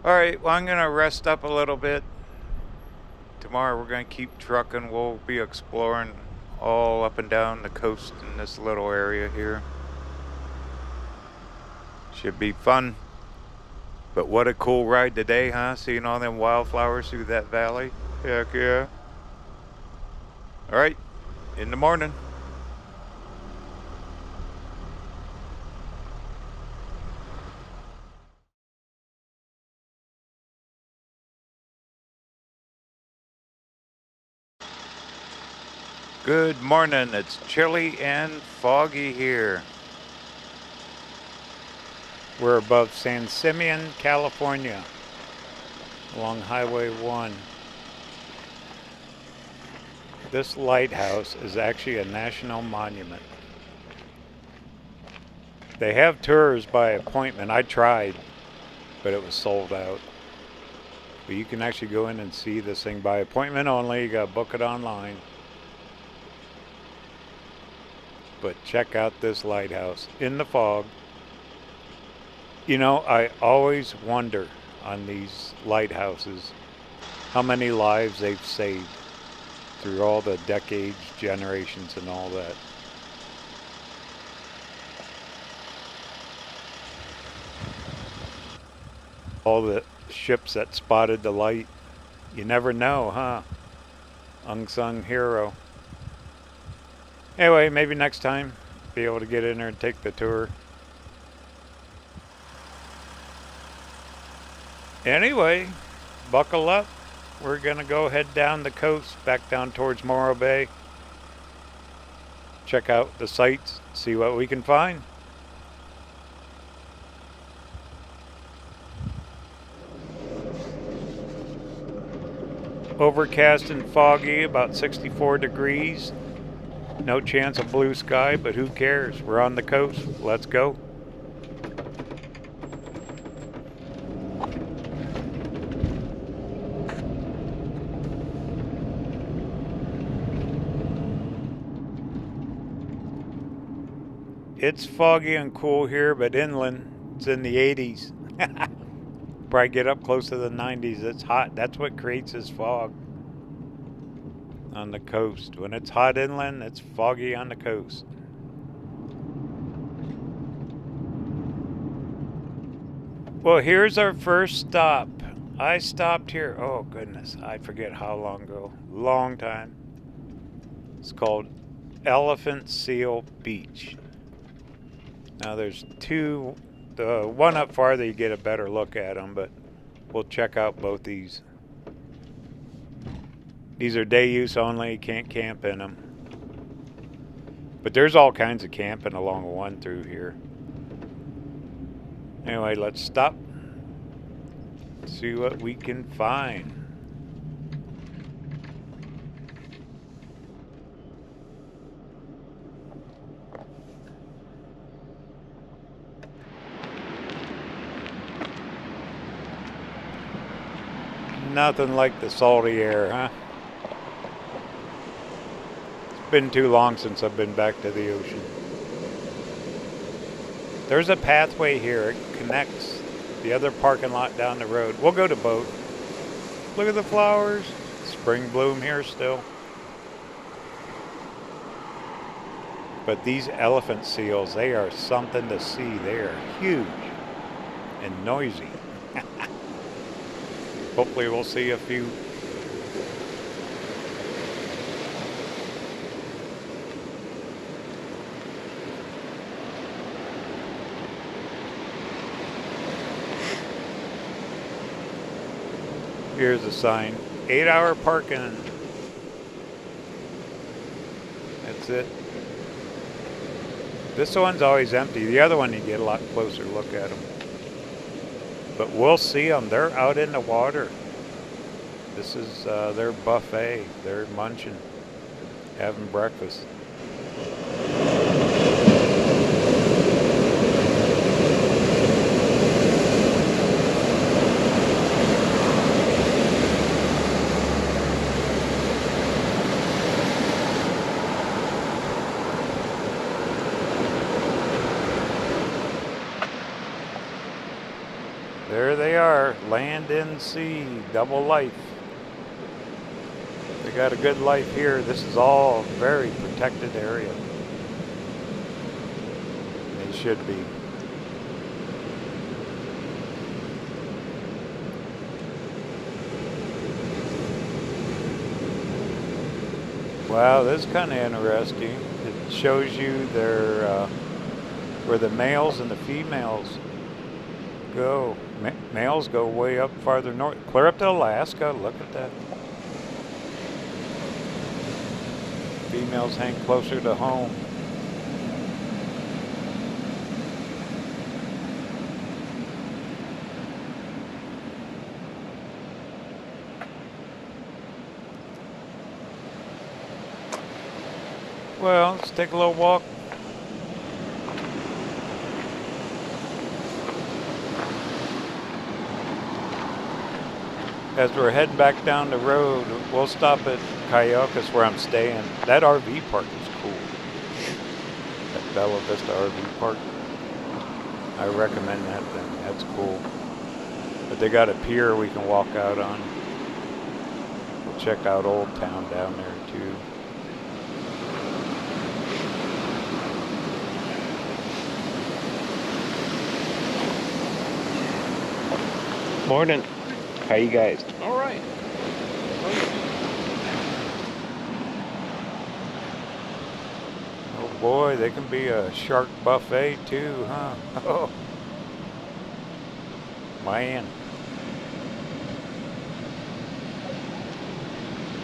Alright, well I'm gonna rest up a little bit. Tomorrow we're gonna keep trucking. We'll be exploring all up and down the coast in this little area here. Should be fun. But what a cool ride today, huh? Seeing all them wildflowers through that valley. Heck yeah. Alright, in the morning. Good morning, it's chilly and foggy here. We're above San Simeon, California, along Highway 1. This lighthouse is actually a national monument. They have tours by appointment. I tried, but it was sold out. But you can actually go in and see this thing by appointment only. You gotta book it online. But check out this lighthouse in the fog. You know, I always wonder on these lighthouses how many lives they've saved through all the decades, generations, and all that. all the ships that spotted the light. You never know, huh? Unsung hero. Anyway, maybe next time be able to get in there and take the tour. Anyway, buckle up. We're gonna go head down the coast, back down towards Morro Bay. Check out the sights, see what we can find. Overcast and foggy, about 64 degrees. No chance of blue sky, but who cares? We're on the coast. Let's go. It's foggy and cool here, but inland it's in the 80s. Probably get up close to the 90s. It's hot. That's what creates this fog on the coast. When it's hot inland, it's foggy on the coast. Well, here's our first stop. I stopped here, oh goodness, I forget how long ago. Long time. It's called Elephant Seal Beach. Now there's two, the one up farther you get a better look at them, but we'll check out both these. These are day use only, you can't camp in them. But there's all kinds of camping along one through here. Anyway, let's stop. See what we can find. Nothing like the salty air, huh? It's been too long since I've been back to the ocean. There's a pathway here. It connects the other parking lot down the road. We'll go to both. Look at the flowers. Spring bloom here still. But these elephant seals, they are something to see. They are huge and noisy. Hopefully we'll see a few. Here's a sign, 8-hour parking. That's it. This one's always empty. The other one you get a lot closer look at them. But we'll see them. They're out in the water. This is their buffet. They're munching, having breakfast. There they are, land and sea, double life. They got a good life here. This is all very protected area. They should be. Wow, this is kind of interesting. It shows you their where the males and the females go. Males go way up farther north, clear up to Alaska. Look at that. Females hang closer to home. Well, let's take a little walk. As we're heading back down the road, we'll stop at Cayucas where I'm staying. That RV park is cool. That Bella Vista RV park. I recommend that thing. That's cool. But they got a pier we can walk out on. We'll check out Old Town down there too. Morning. How you guys? All right. Oh boy, they can be a shark buffet too, huh? Oh, man.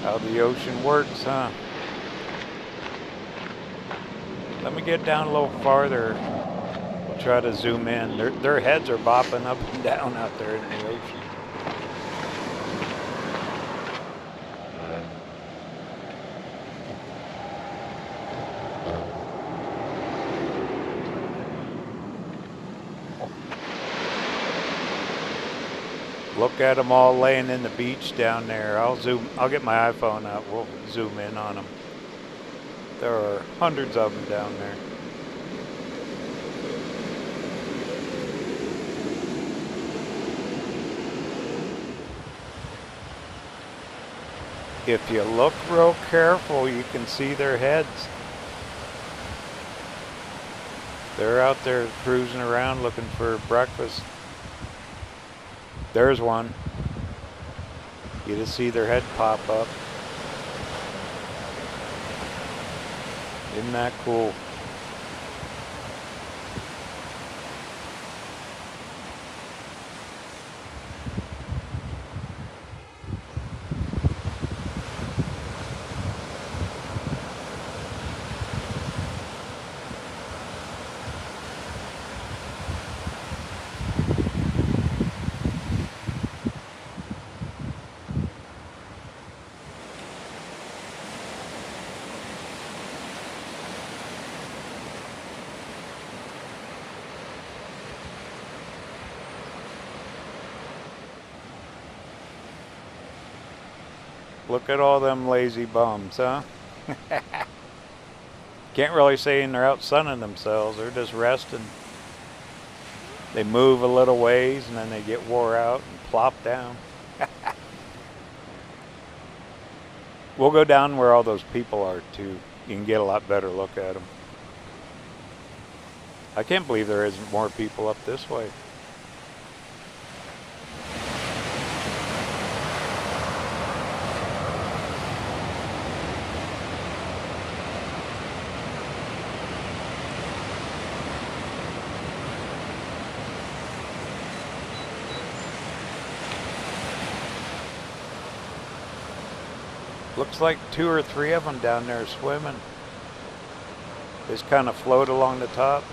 How the ocean works, huh? Let me get down a little farther. We'll try to zoom in. Their heads are bopping up and down out there in the ocean. Look at them all laying in the beach down there. I'll get my iPhone out. We'll zoom in on them. There are hundreds of them down there. If you look real careful, you can see their heads. They're out there cruising around looking for breakfast. There's one. You just see their head pop up. Isn't that cool? Look at all them lazy bums, huh? Can't really say they're out sunning themselves. They're just resting. They move a little ways and then they get wore out and plop down. We'll go down where all those people are too. You can get a lot better look at them. I can't believe there isn't more people up this way. Looks like 2 or 3 of them down there swimming. They just kind of float along the top.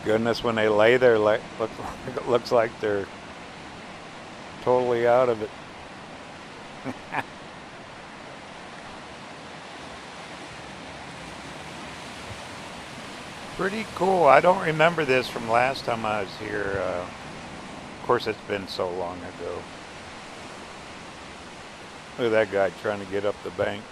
Goodness, when they lay there, looks like they're totally out of it. Pretty cool. I don't remember this from last time I was here. Of course, it's been so long ago. Look at that guy trying to get up the bank.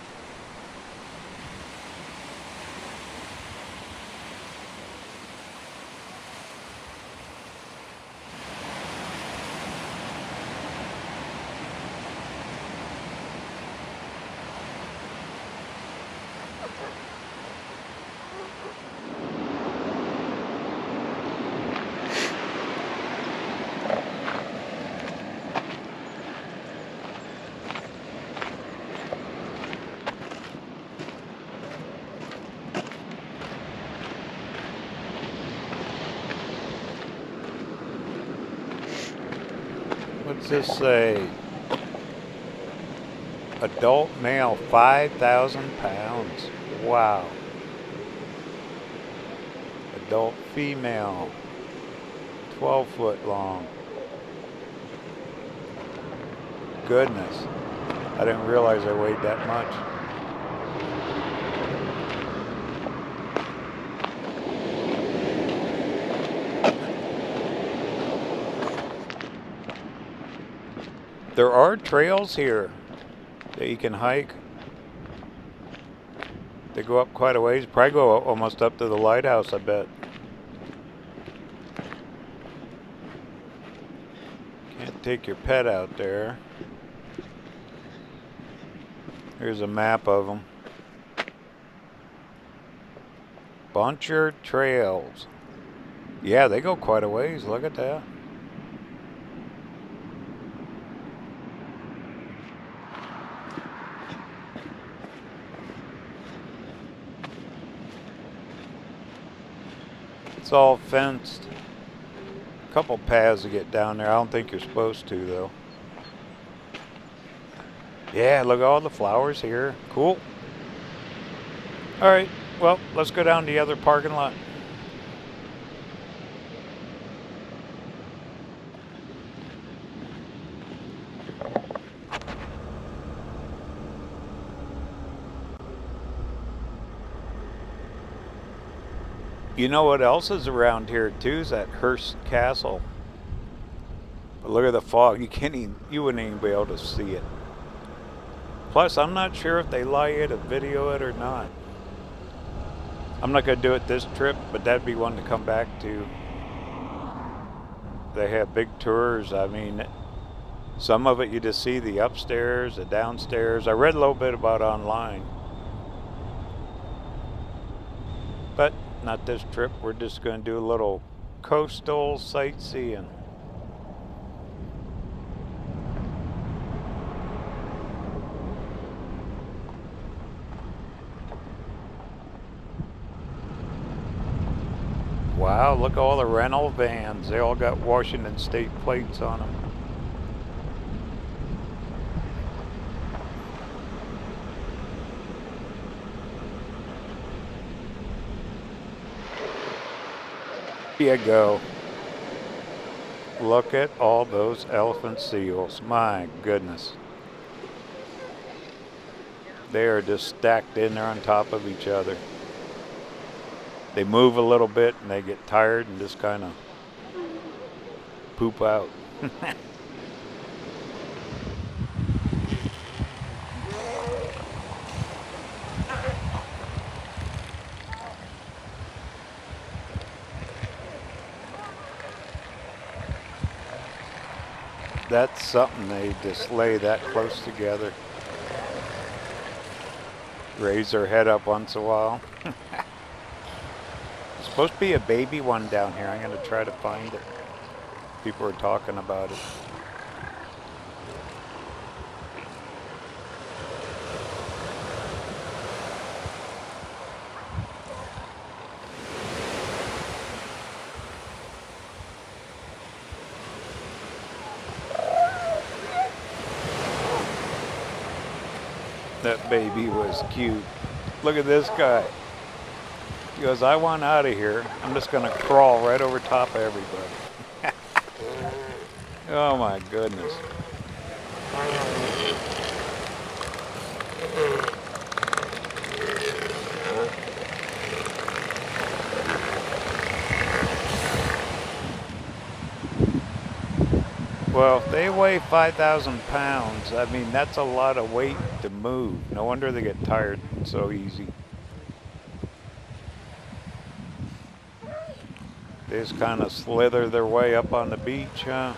What's this say? Adult male, 5,000 pounds. Wow. Adult female, 12 foot long. Goodness. I didn't realize I weighed that much. There are trails here that you can hike. They go up quite a ways. Probably go almost up to the lighthouse, I bet. Can't take your pet out there. Here's a map of them. Buncher Trails. Yeah, they go quite a ways. Look at that. It's all fenced. A couple paths to get down there. I don't think you're supposed to, though. Yeah, look at all the flowers here. Cool. All right, well, let's go down to the other parking lot. You know what else is around here too is that Hearst Castle. But look at the fog. You wouldn't even be able to see it. Plus, I'm not sure if they allow you to video it or not. I'm not going to do it this trip, but that'd be one to come back to. They have big tours. I mean, some of it you just see the upstairs, the downstairs. I read a little bit about online. But not this trip. We're just going to do a little coastal sightseeing. Wow, look at all the rental vans. They all got Washington State plates on them. Here you go. Look at all those elephant seals. My goodness. They are just stacked in there on top of each other. They move a little bit and they get tired and just kind of poop out. That's something, they just lay that close together. Raise their head up once in a while. Supposed to be a baby one down here. I'm going to try to find it. People are talking about it. That baby was cute. Look at this guy. He goes, I want out of here. I'm just going to crawl right over top of everybody. Oh my goodness. Well, if they weigh 5,000 pounds, I mean, that's a lot of weight to move. No wonder they get tired so easy. They just kind of slither their way up on the beach, huh?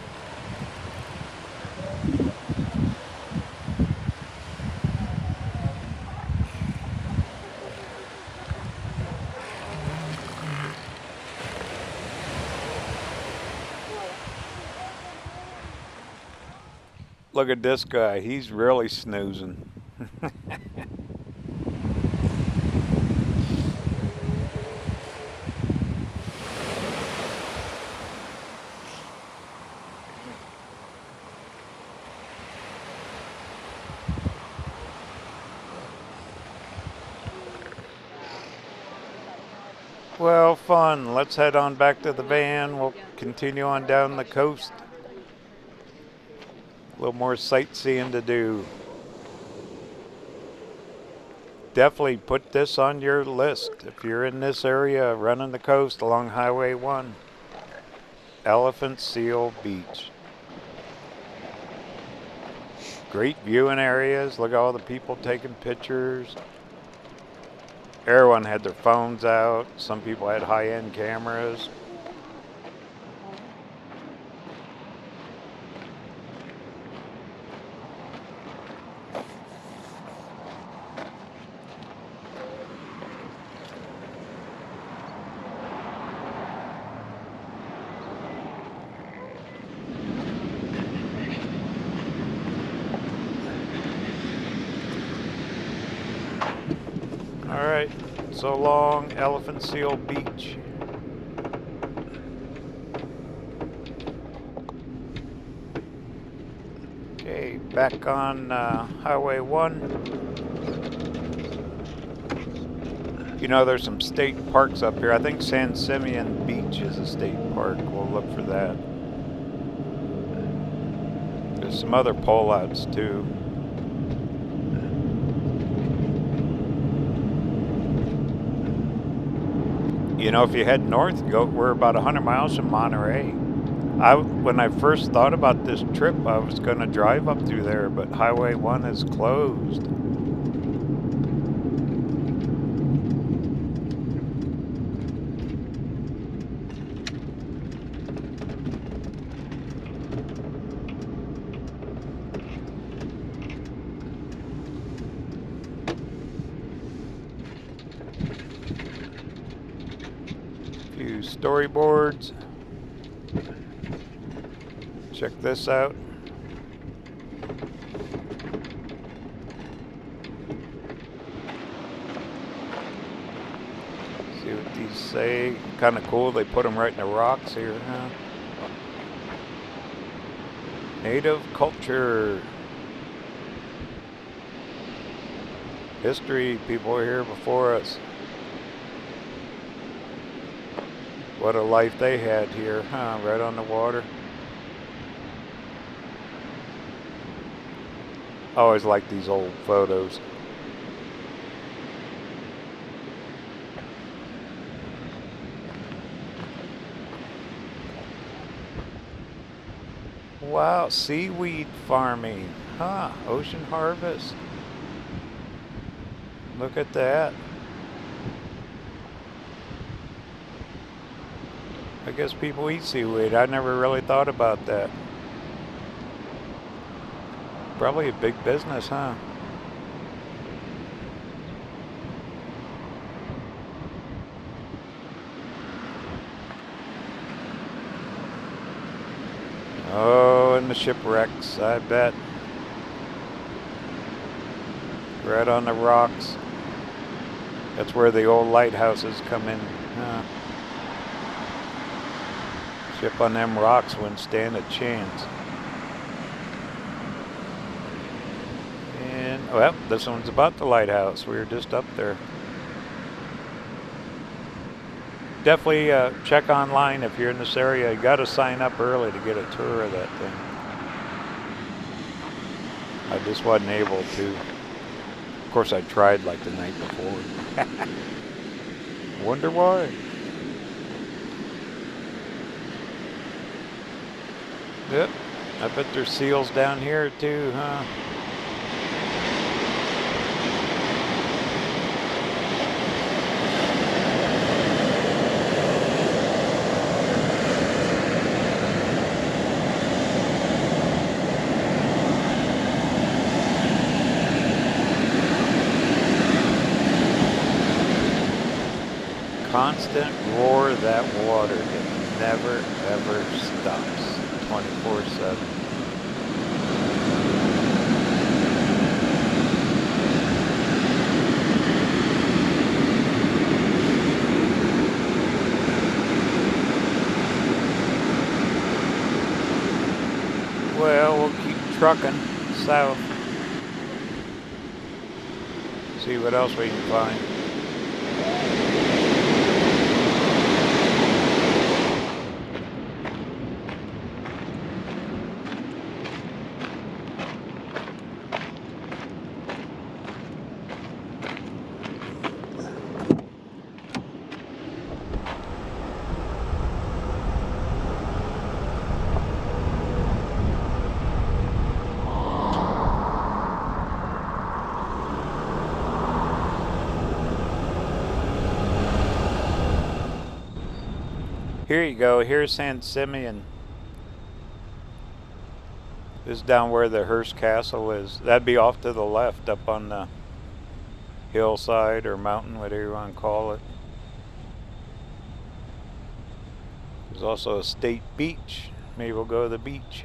Look at this guy. He's really snoozing. Well, fun. Let's head on back to the van. We'll continue on down the coast. A little more sightseeing to do. Definitely put this on your list if you're in this area running the coast along Highway 1. Elephant Seal Beach. Great viewing areas. Look at all the people taking pictures. Everyone had their phones out. Some people had high-end cameras. All right, so long, Elephant Seal Beach. Okay, back on Highway 1. You know, there's some state parks up here. I think San Simeon Beach is a state park. We'll look for that. There's some other pullouts too. You know, if you head north, we're about 100 miles from Monterey. When I first thought about this trip, I was going to drive up through there, but Highway 1 is closed. Few storyboards. Check this out. See what these say. Kind of cool. They put them right in the rocks here, huh? Native culture. History. People were here before us. What a life they had here, huh? Right on the water. I always like these old photos. Wow, seaweed farming, huh? Ocean harvest. Look at that. I guess people eat seaweed. I never really thought about that. Probably a big business, huh? Oh, and the shipwrecks, I bet. Right on the rocks. That's where the old lighthouses come in, huh? Ship on them rocks wouldn't stand a chance. And, well, this one's about the lighthouse. We were just up there. Definitely check online if you're in this area. You got to sign up early to get a tour of that thing. I just wasn't able to. Of course, I tried like the night before. Wonder why. Yep, I bet there's seals down here too, huh? Constant roar of that water. It never ever stops. 24/7. Well, we'll keep trucking south. See what else we can find. Here you go. Here's San Simeon. This is down where the Hearst Castle is. That'd be off to the left, up on the hillside or mountain, whatever you want to call it. There's also a state beach. Maybe we'll go to the beach.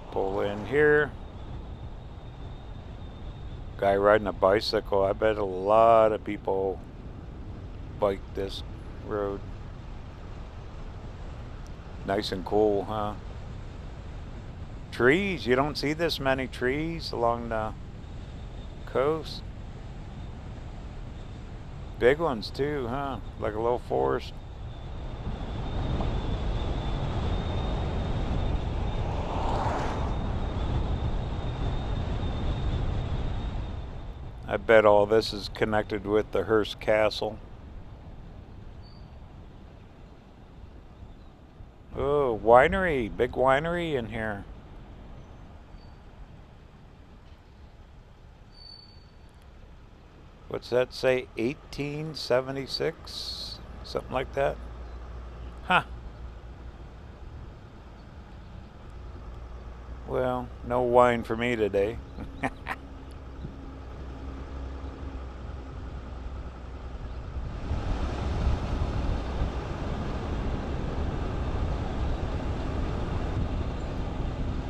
Pull in here. Guy riding a bicycle. I bet a lot of people bike this road. Nice and cool, huh? Trees. You don't see this many trees along the coast. Big ones too, huh? Like a little forest. I bet all this is connected with the Hearst Castle. Oh, winery. Big winery in here. What's that say? 1876? Something like that? Huh. Well, no wine for me today.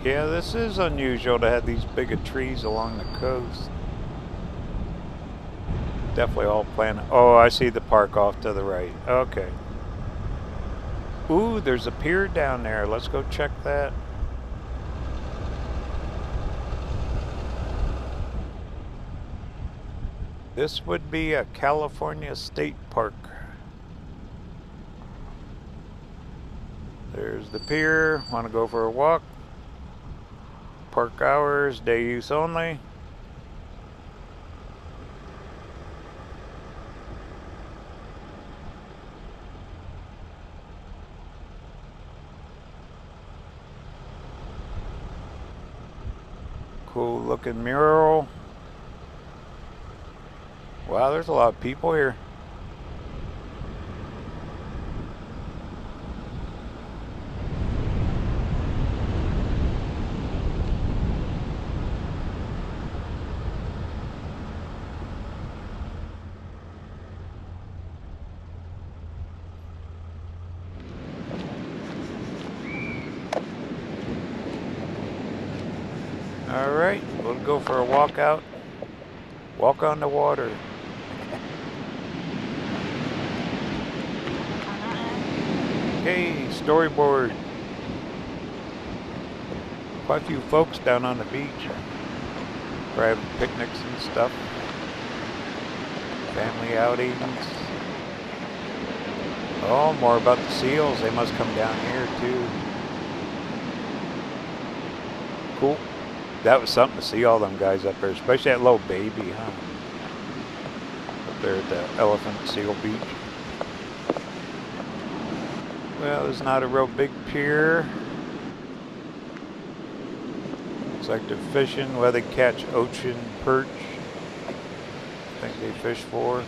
Yeah, this is unusual to have these big trees along the coast. Definitely all planned. Oh, I see the park off to the right. Okay. Ooh, there's a pier down there. Let's go check that. This would be a California State Park. There's the pier. Want to go for a walk? Park hours, day use only. Cool looking mural. Wow, there's a lot of people here. Alright, we'll go for a walk out. Walk on the water. Okay, storyboard. Quite a few folks down on the beach. Private picnics and stuff. Family outings. Oh, more about the seals. They must come down here too. Cool. That was something to see all them guys up there, especially that little baby, huh? Up there at the Elephant Seal Beach. Well, there's not a real big pier. Looks like they're fishing. Well, they catch ocean perch. I think they fish for.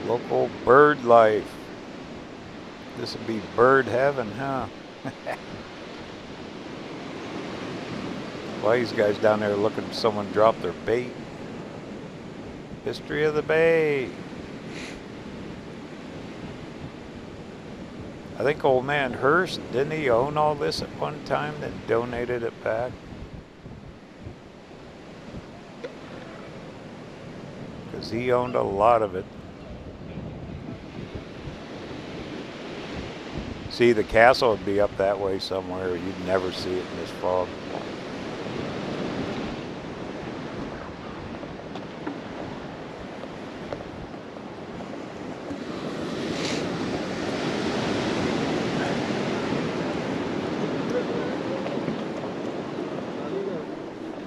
Local bird life. This would be bird heaven, huh? Well, these guys down there looking for someone to drop their bait. History of the Bay. I think old man Hearst, didn't he own all this at one time, then donated it back? Because he owned a lot of it. See, the castle would be up that way somewhere. You'd never see it in this fog.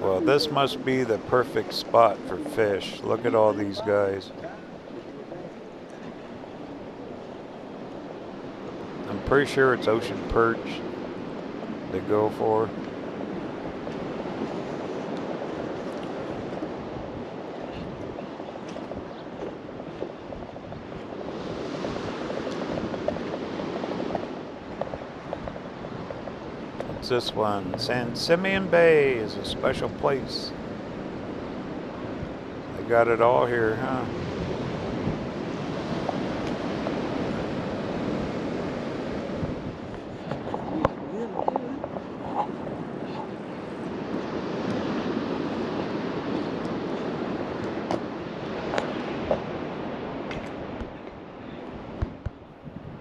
Well, this must be the perfect spot for fish. Look at all these guys. Pretty sure it's ocean perch they go for. What's this one? San Simeon Bay is a special place. They got it all here, huh?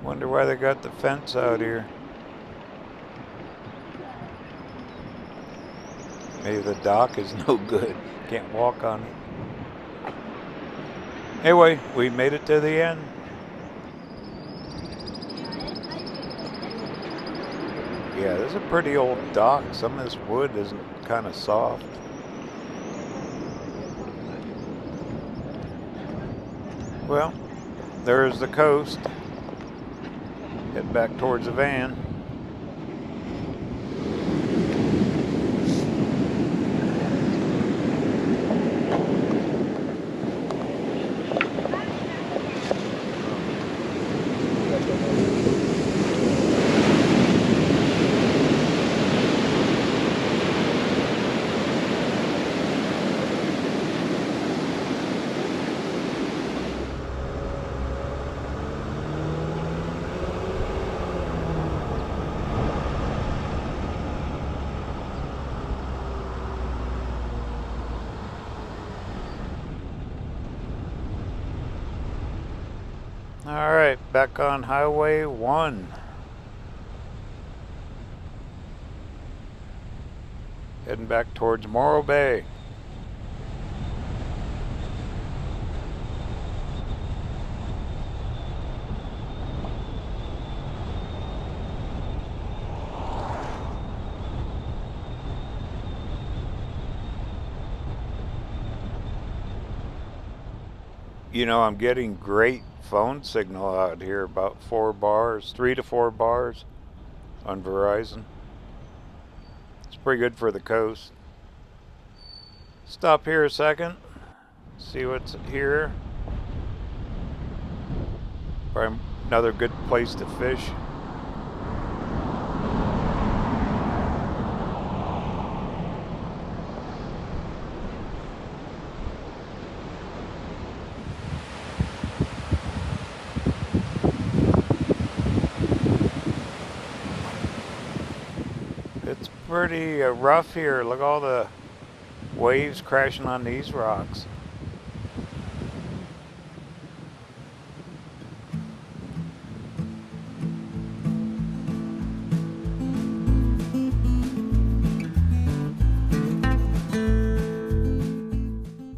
Wonder why they got the fence out here. Maybe the dock is no good. Can't walk on it. Anyway, we made it to the end. Yeah, this is a pretty old dock. Some of this wood isn't kind of soft. Well, there's the coast. Head back towards the van. Alright, back on Highway 1. Heading back towards Morro Bay. You know, I'm getting great phone signal out here, about 4 bars, 3 to 4 bars on Verizon. It's pretty good for the coast. Stop here a second, see what's here. Probably another good place to fish. It's pretty rough here. Look at all the waves crashing on these rocks.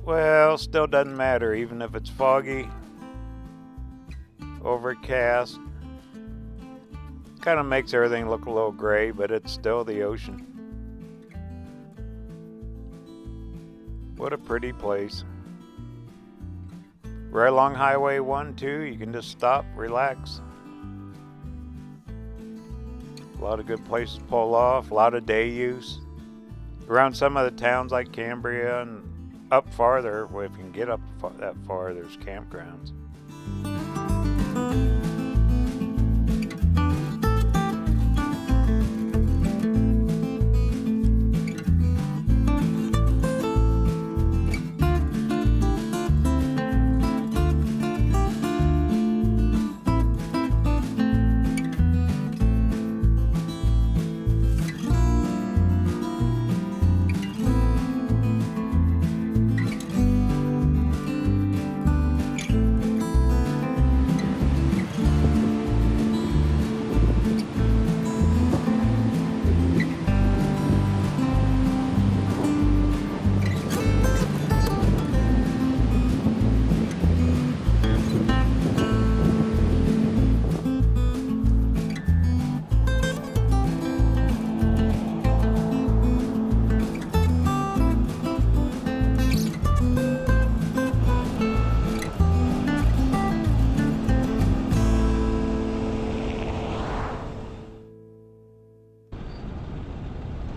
Well, still doesn't matter, even if it's foggy, overcast. Kind of makes everything look a little gray, but it's still the ocean. What a pretty place. Right along Highway 1 too, you can just stop, relax. A lot of good places to pull off, a lot of day use. Around some of the towns like Cambria and up farther, well, if you can get up that far, there's campgrounds.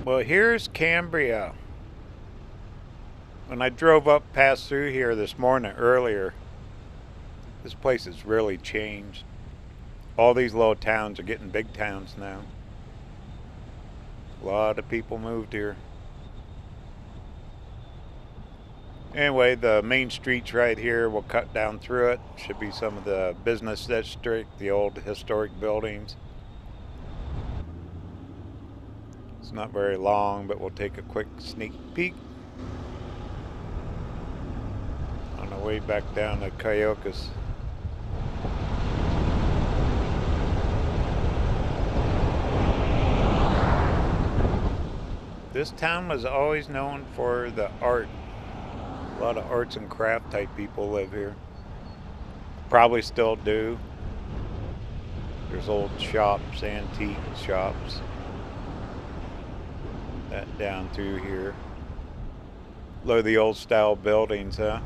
Well, here's Cambria. When I drove up past through here this morning earlier, this place has really changed. All these little towns are getting big towns now. A lot of people moved here. Anyway, the main streets right here, we'll cut down through it. Should be some of the business district, the old historic buildings. It's not very long, but we'll take a quick sneak peek. On the way back down to Coyotes. This town was always known for the art. A lot of arts and craft type people live here. Probably still do. There's old shops, antique shops. That down through here. Look at the old style buildings, huh?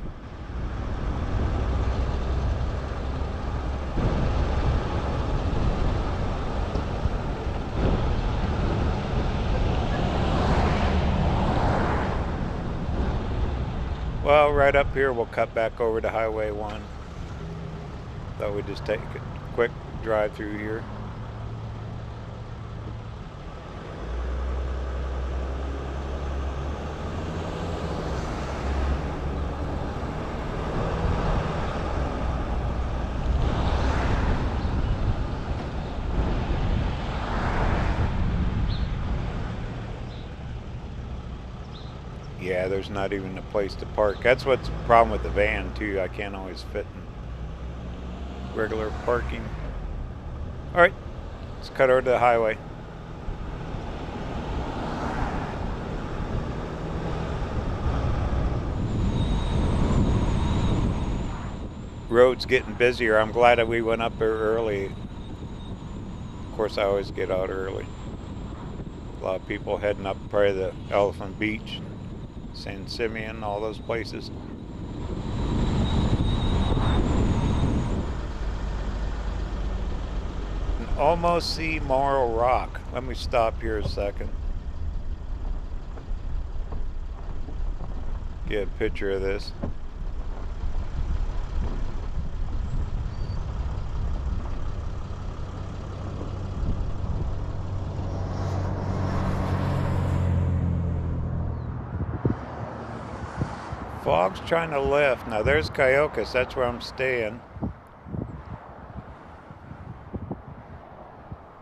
Well, right up here we'll cut back over to Highway 1. Thought we'd just take a quick drive through here. Yeah, there's not even a place to park. That's what's the problem with the van too. I can't always fit in regular parking. Alright, let's cut over to the highway. Road's getting busier. I'm glad that we went up there early. Of course, I always get out early. A lot of people heading up probably the Elephant Beach, San Simeon, all those places. Can almost see Morro Rock. Let me stop here a second. Get a picture of this. Fog's trying to lift. Now there's Coyotes, that's where I'm staying.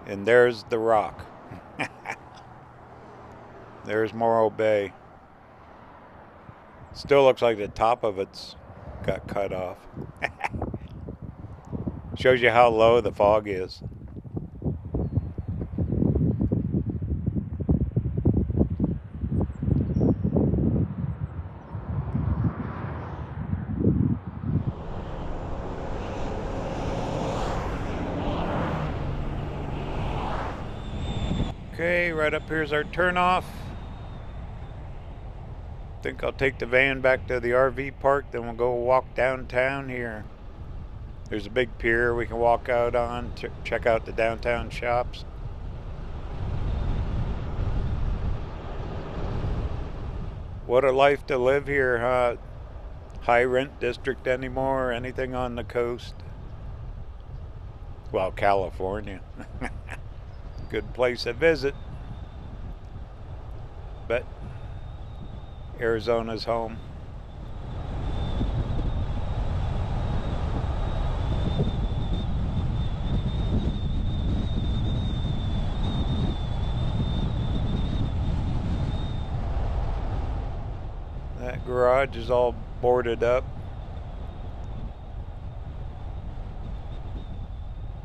And there's the rock. There's Morro Bay. Still looks like the top of it's got cut off. Shows you how low the fog is. Okay, right up here's our turnoff. Think I'll take the van back to the RV park, then we'll go walk downtown here. There's a big pier we can walk out on, check out the downtown shops. What a life to live here, huh? High rent district anymore, anything on the coast. Well, California. Good place to visit. But Arizona's home. That garage is all boarded up.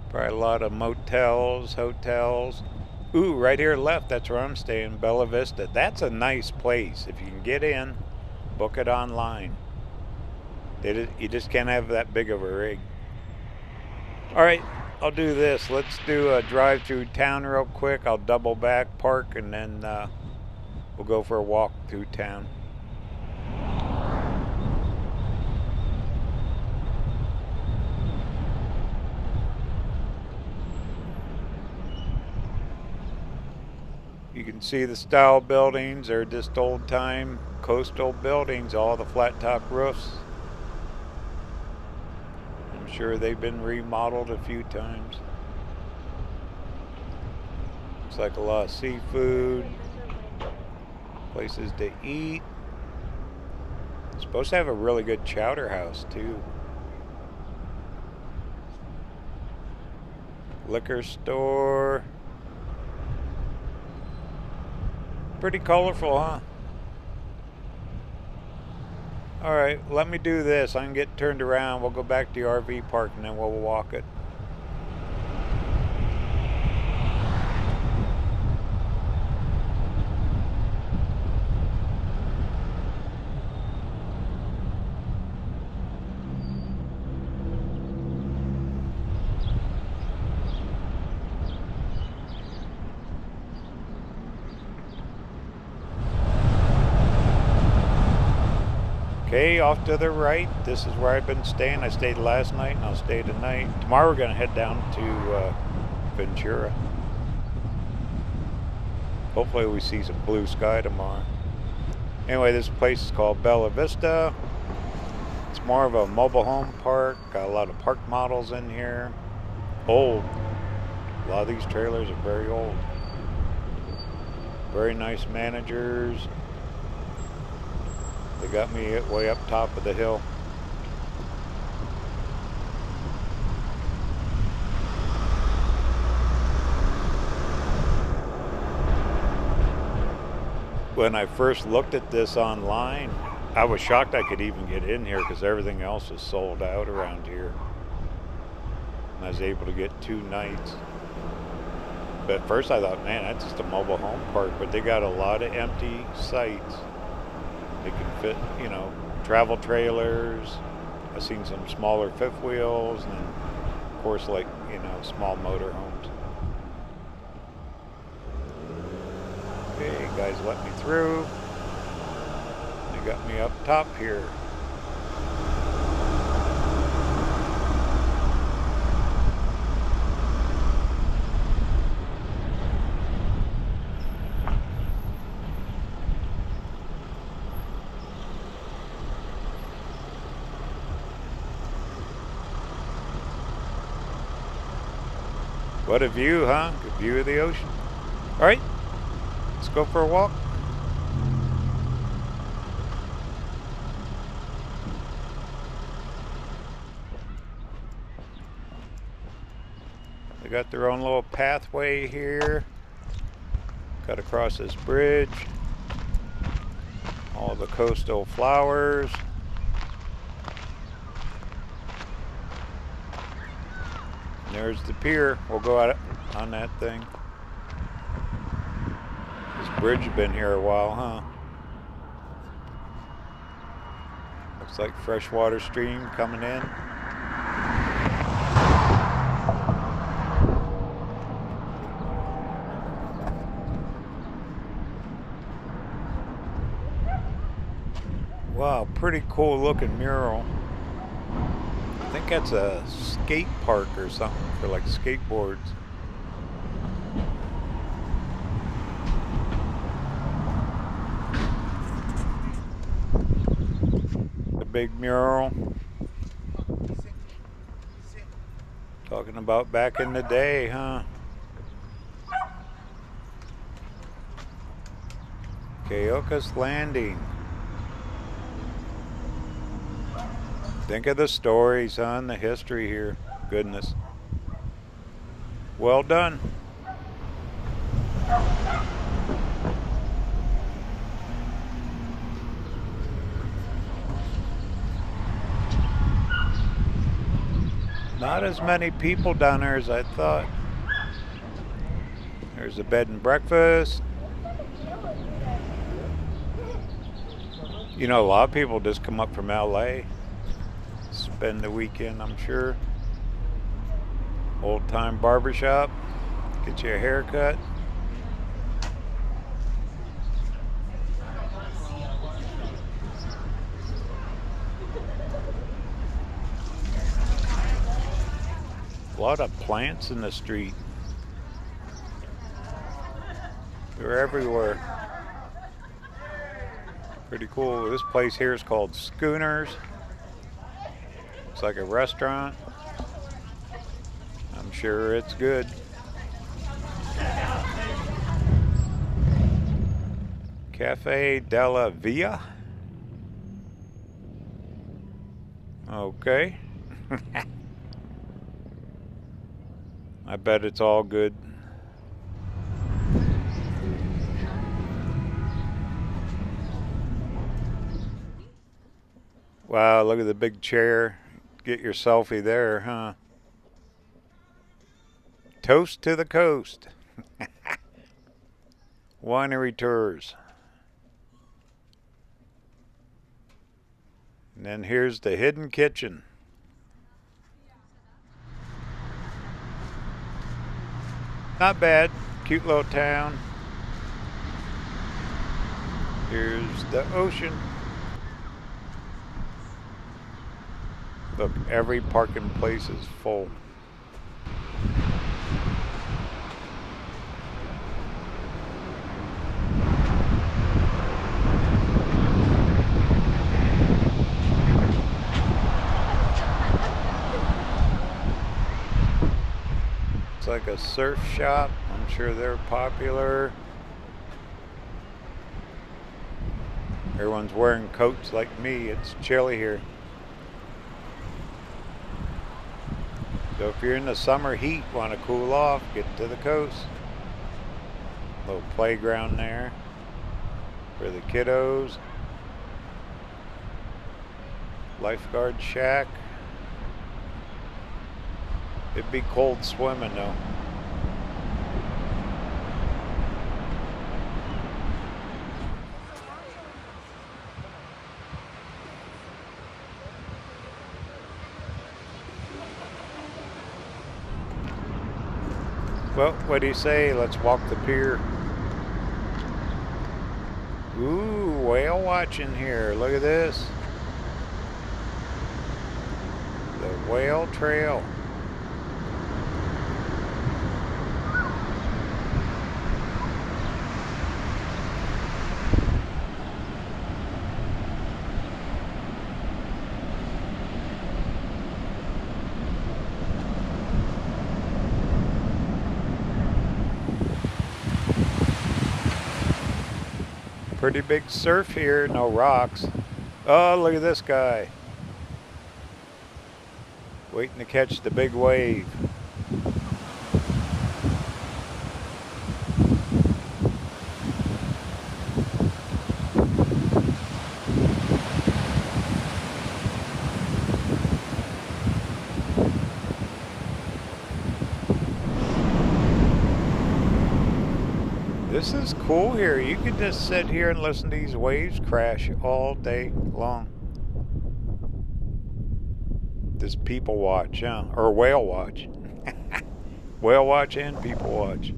Probably a lot of motels, hotels. Ooh, right here left, that's where I'm staying, Bella Vista. That's a nice place. If you can get in, book it online. You just can't have that big of a rig. Alright, I'll do this. Let's do a drive through town real quick. I'll double back, park, and then we'll go for a walk through town. You can see the style buildings. They're just old time coastal buildings, all the flat top roofs. I'm sure they've been remodeled a few times. Looks like a lot of seafood, places to eat. It's supposed to have a really good chowder house too. Liquor store. Pretty colorful, huh? Alright, let me do this. I can get turned around. We'll go back to the RV park and then we'll walk it. Okay, off to the right. This is where I've been staying. I stayed last night and I'll stay tonight. Tomorrow we're going to head down to Ventura. Hopefully we see some blue sky tomorrow. Anyway, this place is called Bella Vista. It's more of a mobile home park. Got a lot of park models in here. Old. A lot of these trailers are very old. Very nice managers. They got me way up top of the hill. When I first looked at this online, I was shocked I could even get in here because everything else is sold out around here. And I was able to get 2 nights. But at first I thought, man, that's just a mobile home park. But they got a lot of empty sites. They can fit, you know, travel trailers. I've seen some smaller fifth wheels, and then, of course, like, you know, small motor homes. Okay, guys, let me through. They got me up top here. What a view, huh? Good view of the ocean. All right, let's go for a walk. They got their own little pathway here. Got across this bridge. All the coastal flowers. There's the pier. We'll go out on that thing. This bridge has been here a while, huh? Looks like freshwater stream coming in. Wow, pretty cool looking mural. I think that's a skate park or something for like skateboards. The big mural. Talking about back in the day, huh? Keoka's Landing. Think of the stories, huh, and the history here. Goodness. Well done. Not as many people down there as I thought. There's a bed and breakfast. You know, a lot of people just come up from LA. Spend the weekend, I'm sure. Old time barbershop. Get you a haircut. A lot of plants in the street. They're everywhere. Pretty cool. This place here is called Schooners. Looks like a restaurant. I'm sure it's good. Cafe della Via. Okay. I bet it's all good. Wow, look at the big chair. Get your selfie there, huh? Toast to the coast. Winery tours. And then here's the hidden kitchen. Not bad. Cute little town. Here's the ocean. Look, every parking place is full. It's like a surf shop. I'm sure they're popular. Everyone's wearing coats like me. It's chilly here. So if you're in the summer heat, want to cool off, get to the coast. Little playground there for the kiddos. Lifeguard shack. It'd be cold swimming though. Well, what do you say? Let's walk the pier. Ooh, whale watching here. Look at this. The whale trail. Pretty big surf here, no rocks. Oh, look at this guy. Waiting to catch the big wave. This is cool here. You could just sit here and listen to these waves crash all day long. This people watch, huh? Or whale watch. Whale watch and people watch.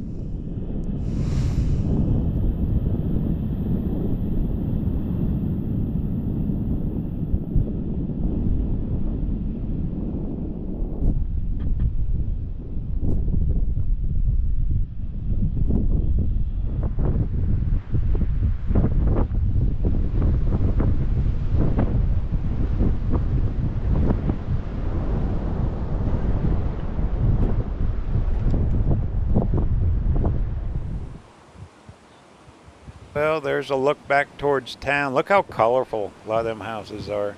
Well, there's a look back towards town. Look how colorful a lot of them houses are.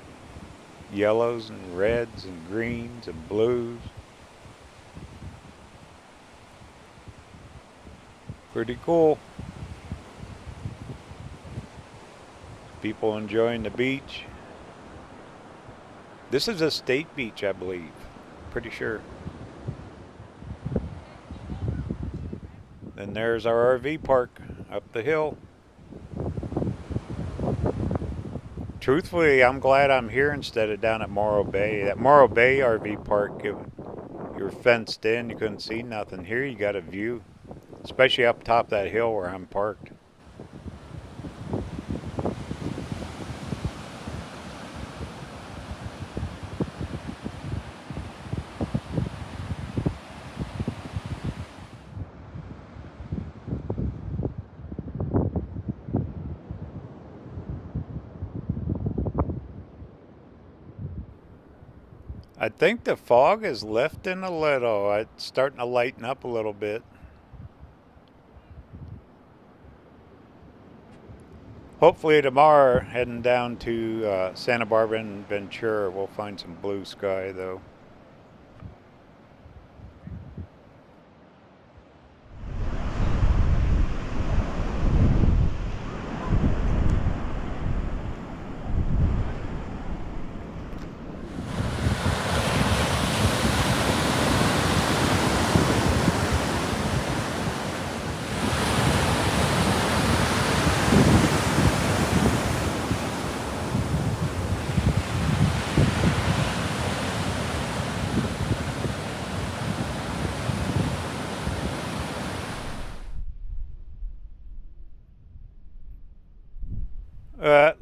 Yellows and reds and greens and blues. Pretty cool. People enjoying the beach. This is a state beach, I believe. Pretty sure. Then there's our RV park up the hill. Truthfully, I'm glad I'm here instead of down at Morro Bay. That Morro Bay RV park, you were fenced in, you couldn't see nothing. Here you got a view, especially up top that hill where I'm parked. I think the fog is lifting a little. It's starting to lighten up a little bit. Hopefully tomorrow, heading down to Santa Barbara and Ventura, we'll find some blue sky though.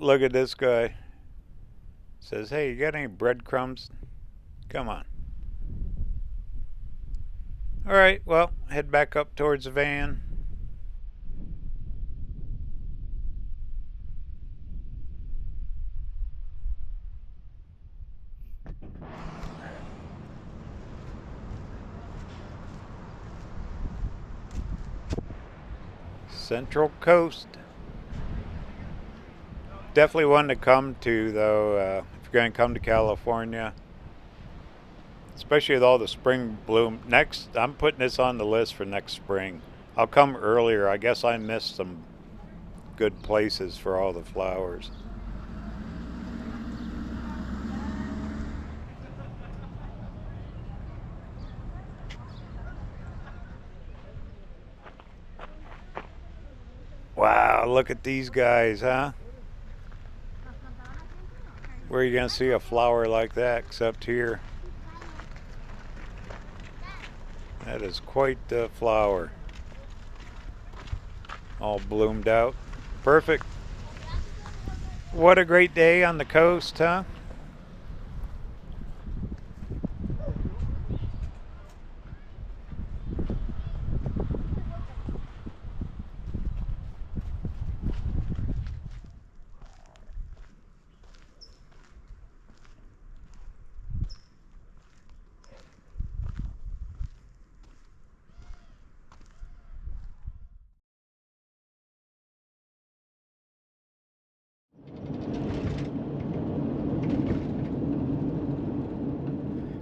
Look at this guy. Says, hey, you got any breadcrumbs? Come on. Alright, well, head back up towards the van. Central Coast. Definitely one to come to, though, if you're going to come to California. Especially with all the spring bloom. Next, I'm putting this on the list for next spring. I'll come earlier. I guess I missed some good places for all the flowers. Wow, look at these guys, huh? Where are you going to see a flower like that except here? That is quite the flower. All bloomed out. Perfect. What a great day on the coast, huh?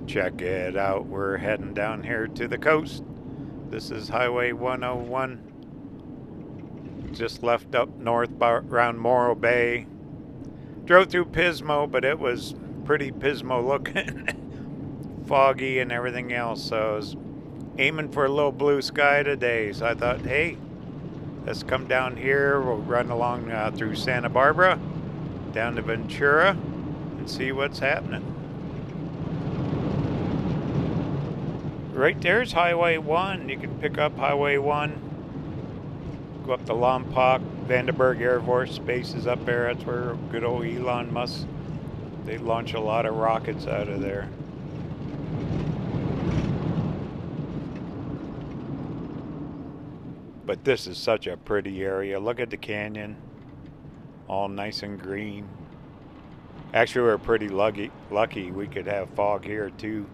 Check it out. We're heading down here to the coast. This is Highway 101. Just left up north around Morro Bay. Drove through Pismo, but it was pretty Pismo looking. Foggy and everything else. So I was aiming for a little blue sky today. So I thought, hey, let's come down here. We'll run along through Santa Barbara, down to Ventura, and see what's happening. Right there's Highway 1. You can pick up Highway 1, go up to Lompoc, Vandenberg Air Force Base is up there. That's where good old Elon Musk, they launch a lot of rockets out of there. But this is such a pretty area. Look at the canyon, all nice and green. Actually, we're pretty lucky we could have fog here too.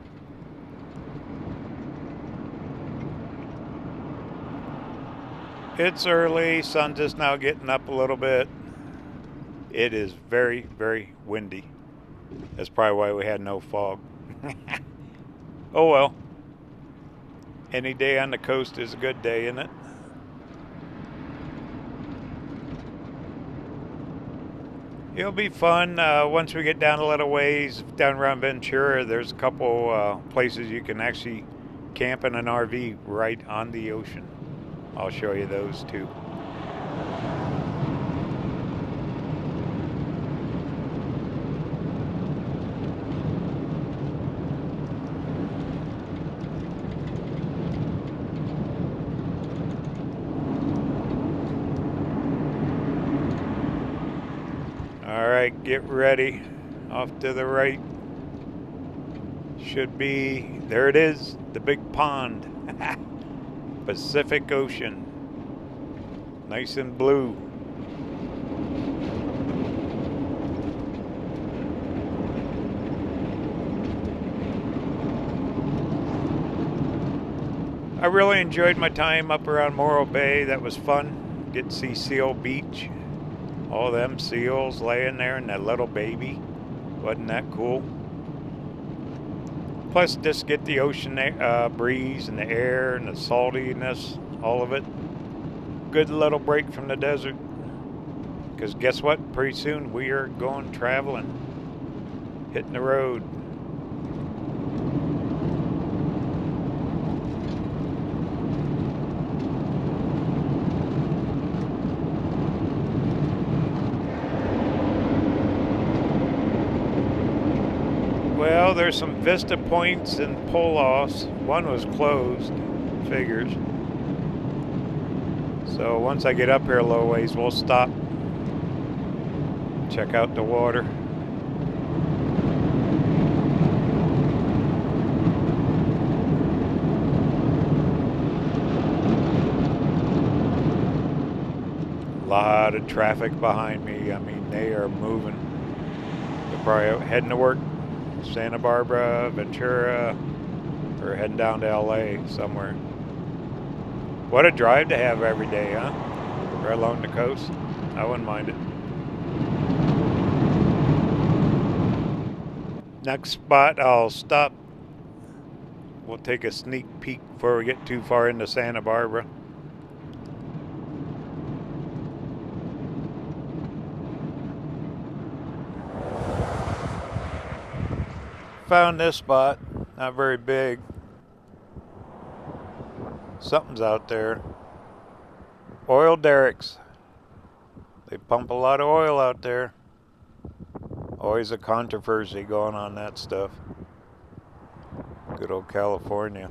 It's early, sun's just now getting up a little bit. It is very, very windy. That's probably why we had no fog. Oh well. Any day on the coast is a good day, isn't it? It'll be fun once we get down a little ways, down around Ventura. There's a couple places you can actually camp in an RV right on the ocean. I'll show you those too. All right, get ready. Off to the right. Should be, there it is, the big pond. Pacific Ocean. Nice and blue. I really enjoyed my time up around Morro Bay. That was fun. Get to see Seal Beach. All them seals laying there and that little baby. Wasn't that cool? Plus, just get the ocean breeze and the air and the saltiness, all of it. Good little break from the desert. Because guess what? Pretty soon we are going traveling. Hitting the road. Well, there's some vista points and pull-offs. One was closed, figures. So once I get up here a little ways, we'll stop. Check out the water. A lot of traffic behind me. I mean, they are moving. They're probably heading to work. Santa Barbara, Ventura, or heading down to LA somewhere. What a drive to have every day, huh? Right along the coast. I wouldn't mind it. Next spot, I'll stop. We'll take a sneak peek before we get too far into Santa Barbara. Found this spot, not very big. Something's out there. Oil derricks. They pump a lot of oil out there. Always a controversy going on that stuff. Good old California.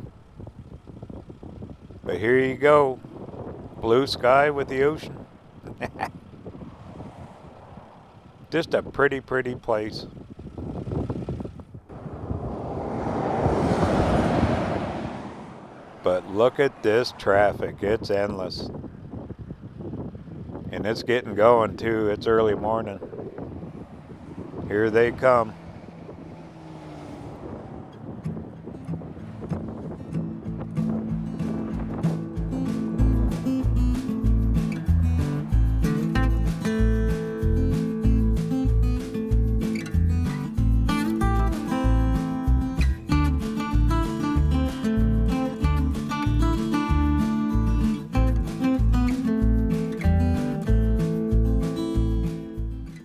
But here you go. Blue sky with the ocean. Just a pretty, pretty place. But look at this traffic. It's endless. And it's getting going too. It's early morning. Here they come.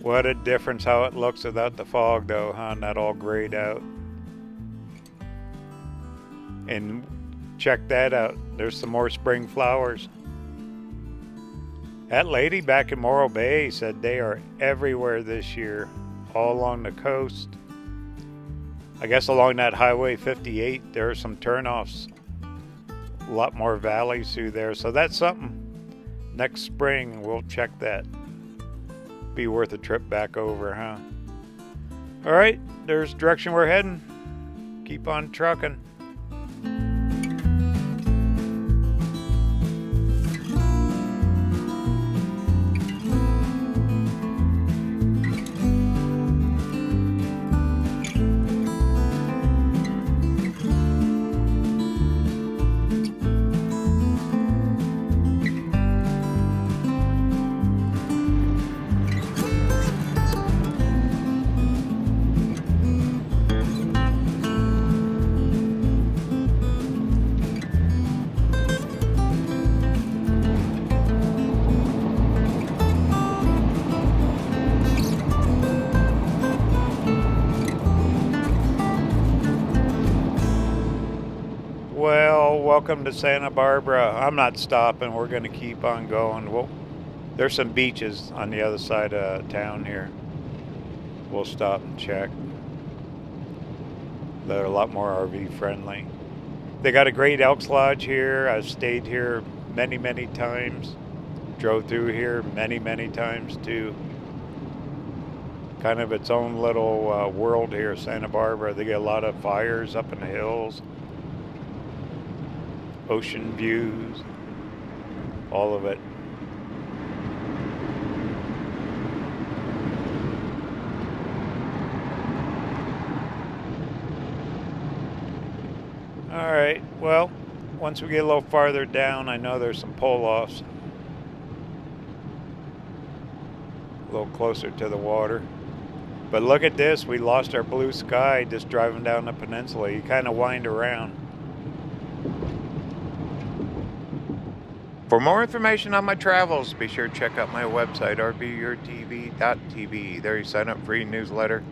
What a difference how it looks without the fog though, huh? Not all grayed out. And check that out. There's some more spring flowers. That lady back in Morro Bay said they are everywhere this year. All along the coast. I guess along that Highway 58 there are some turnoffs. A lot more valleys through there. So that's something. Next spring we'll check that. Be worth a trip back over, huh? All right, there's the direction we're heading. Keep on trucking. Well, welcome to Santa Barbara. I'm not stopping. We're going to keep on going. There's some beaches on the other side of town here. We'll stop and check. They're a lot more RV friendly. They got a great Elks Lodge here. I've stayed here many, many times. Drove through here many, many times too. Kind of its own little world here, Santa Barbara. They get a lot of fires up in the hills. Ocean views, all of it. All right, well, once we get a little farther down, I know there's some pull-offs. A little closer to the water. But look at this, we lost our blue sky just driving down the peninsula. You kind of wind around. For more information on my travels, be sure to check out my website, RVerTV.tv. There you sign up for your newsletter.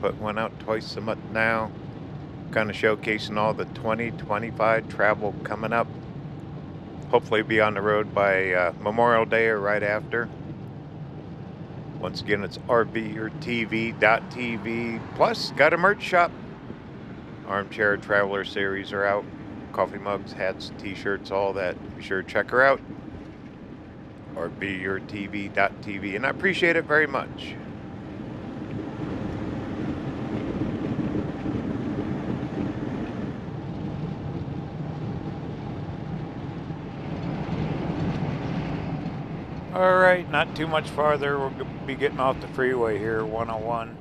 Put one out twice a month now. Kind of showcasing all the 2025 travel coming up. Hopefully be on the road by Memorial Day or right after. Once again, it's RVerTV.tv. Plus, got a merch shop. Armchair Traveler series are out. Coffee mugs, hats, t-shirts, all that. Be sure to check her out. RVerTV.tv. And I appreciate it very much. Alright, not too much farther. We'll be getting off the freeway here, 101.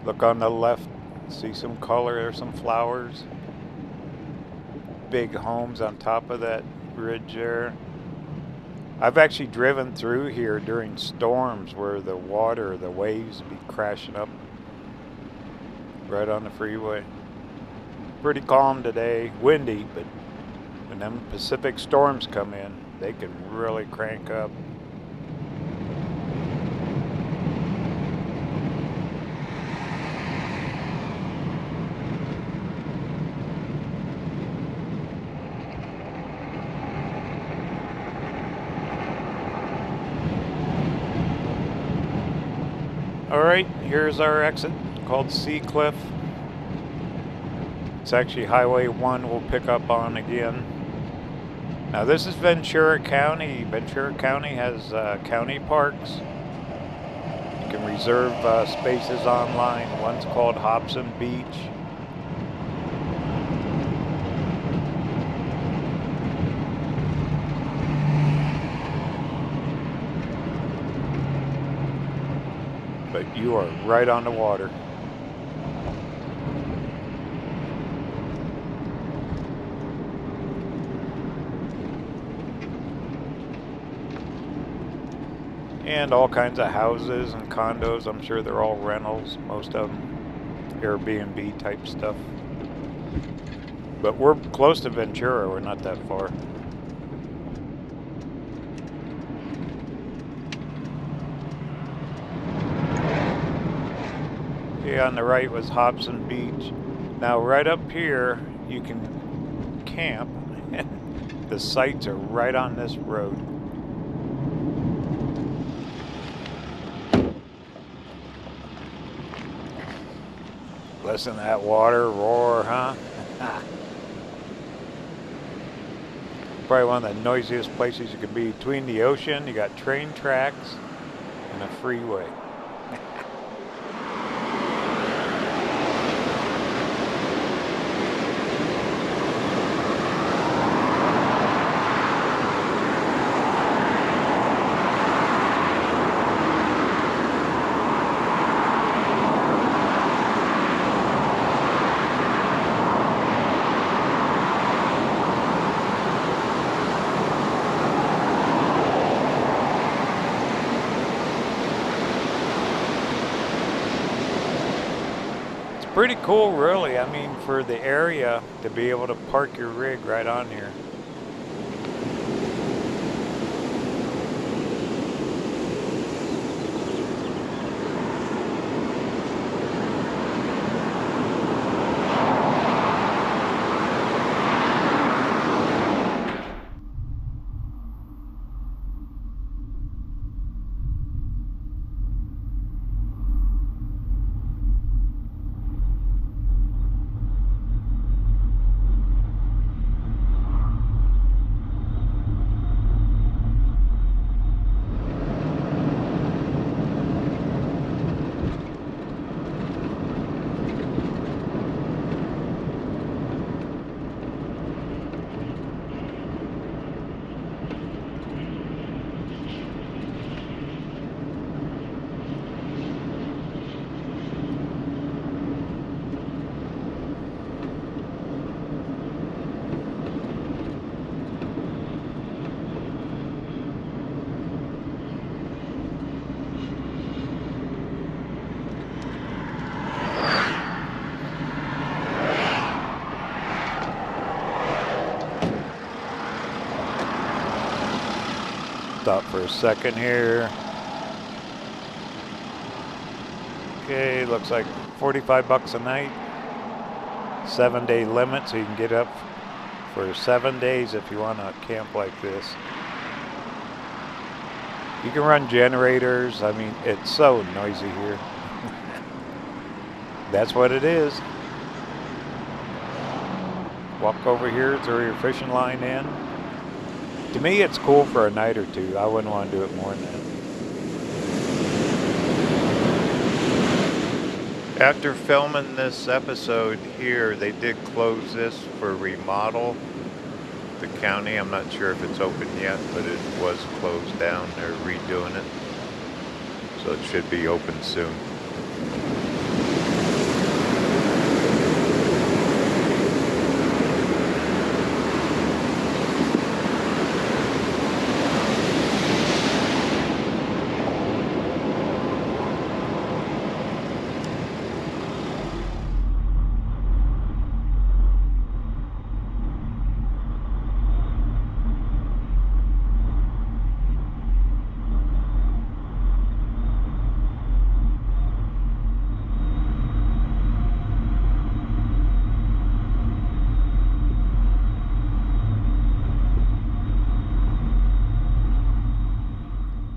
Look on the left, see some color, there's some flowers. Big homes on top of that ridge there. I've actually driven through here during storms where the water, the waves be crashing up right on the freeway. Pretty calm today, windy, but when them Pacific storms come in, they can really crank up. Alright, here's our exit called Sea Cliff. It's actually Highway 1 we'll pick up on again. Now this is Ventura County. Ventura County has county parks. You can reserve spaces online. One's called Hobson Beach. But you are right on the water. And all kinds of houses and condos. I'm sure they're all rentals, most of them. Airbnb type stuff. But we're close to Ventura, we're not that far. On the right was Hobson Beach. Now right up here you can camp. The sites are right on this road. Listen to that water roar, huh? Probably one of the noisiest places you could be. Between the ocean, you got train tracks and a freeway. Pretty cool, really. I mean, for the area to be able to park your rig right on here. Stop for a second here. Okay, looks like 45 bucks a night. 7-day limit, so you can get up for 7 days if you want to camp like this. You can run generators. I mean, it's so noisy here. That's what it is. Walk over here, throw your fishing line in. To me, it's cool for a night or two. I wouldn't want to do it more than that. After filming this episode here, they did close this for remodel. The county, I'm not sure if it's open yet, but it was closed down. They're redoing it. So it should be open soon.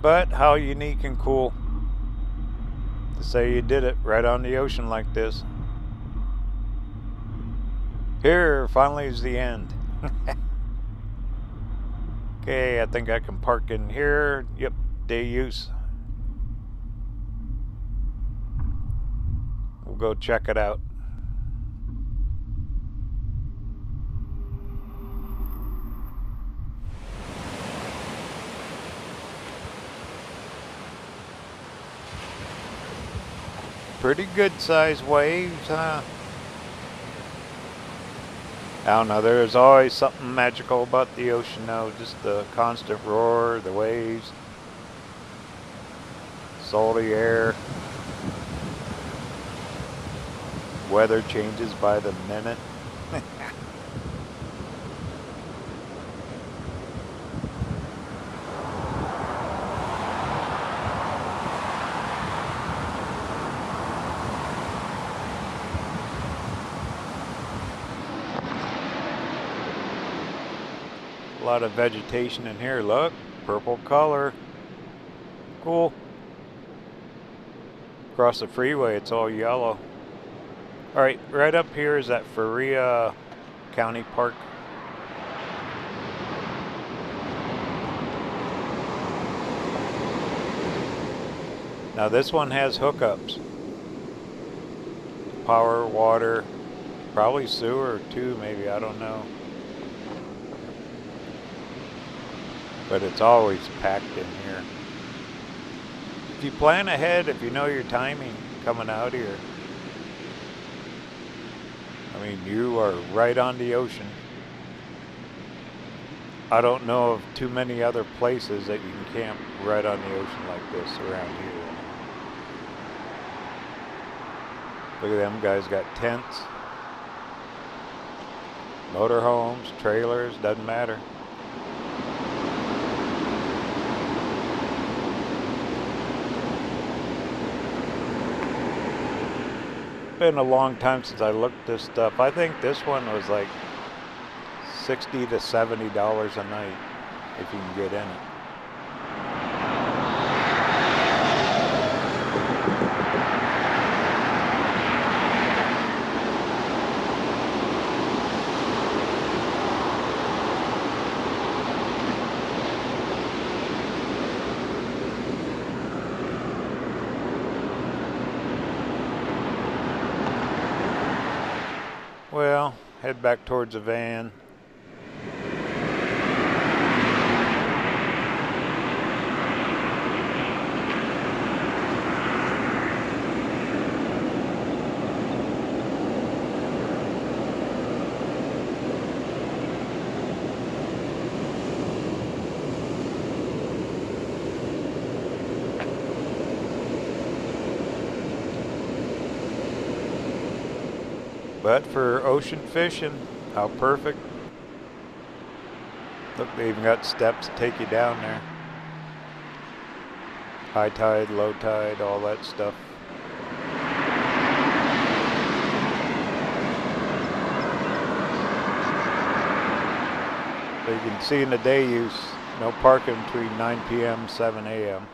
But how unique and cool to say you did it right on the ocean like this. Here finally is the end. Okay, I think I can park in here. Yep, day use. We'll go check it out. Pretty good sized waves, huh? I don't know, there's always something magical about the ocean though. Just the constant roar, the waves, salty air. Weather changes by the minute. A lot of vegetation in here. Look, purple color. Cool. Across the freeway, it's all yellow. All right, right up here is that Feria County Park. Now this one has hookups. Power, water, probably sewer too, maybe, I don't know. But it's always packed in here. If you plan ahead, if you know your timing coming out here, I mean, you are right on the ocean. I don't know of too many other places that you can camp right on the ocean like this around here. Look at them guys, got tents, motorhomes, trailers, doesn't matter. Been a long time since I looked this stuff. I think this one was like $60 to $70 a night if you can get in it. Well, head back towards the van. But for ocean fishing, how perfect. Look, they even got steps to take you down there. High tide, low tide, all that stuff. So you can see in the day use, no parking between 9 p.m. and 7 a.m.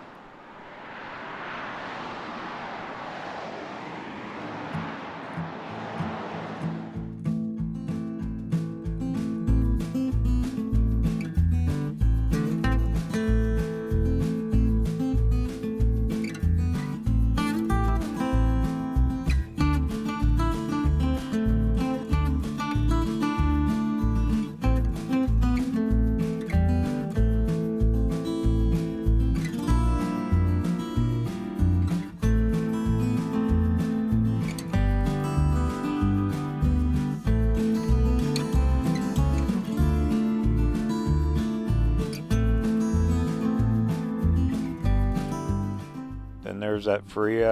Then there's that free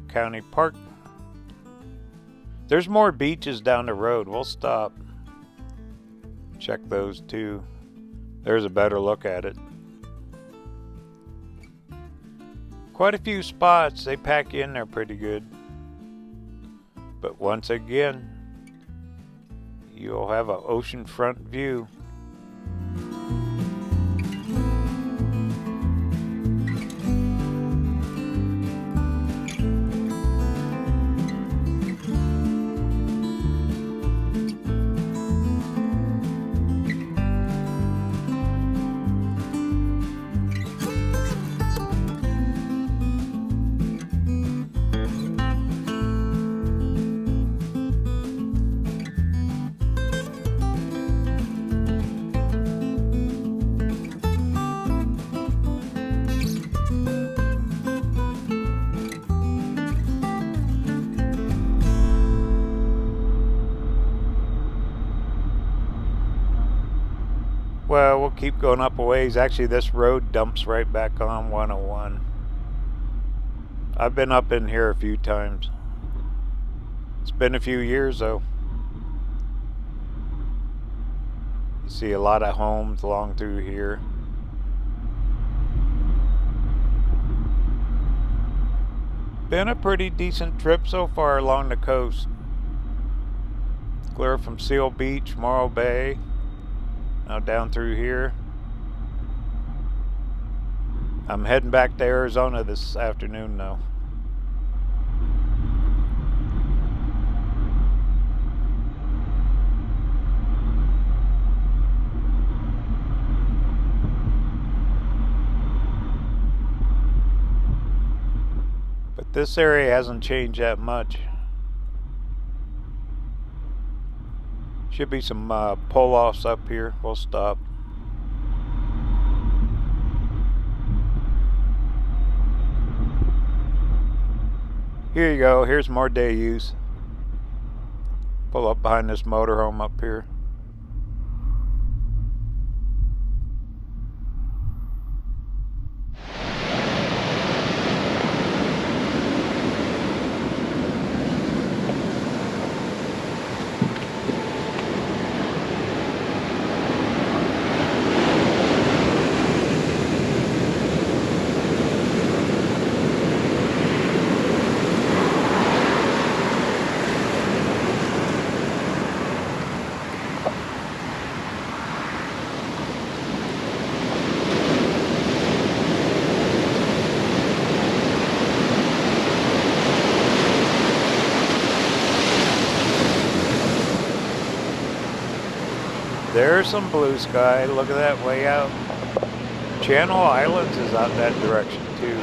county park. There's more beaches down the road. We'll stop. Check those too. There's a better look at it. Quite a few spots. They pack you in there pretty good. But once again, you'll have an oceanfront view. Well, we'll keep going up a ways. Actually, this road dumps right back on 101. I've been up in here a few times. It's been a few years though. You see a lot of homes along through here. Been a pretty decent trip so far along the coast. Clear from Seal Beach, Morro Bay. Now down through here. I'm heading back to Arizona this afternoon though. But this area hasn't changed that much. Should be some pull-offs up here. We'll stop. Here you go. Here's more day use. Pull up behind this motorhome up here. There's some blue sky. Look at that way out. Channel Islands is out that direction too.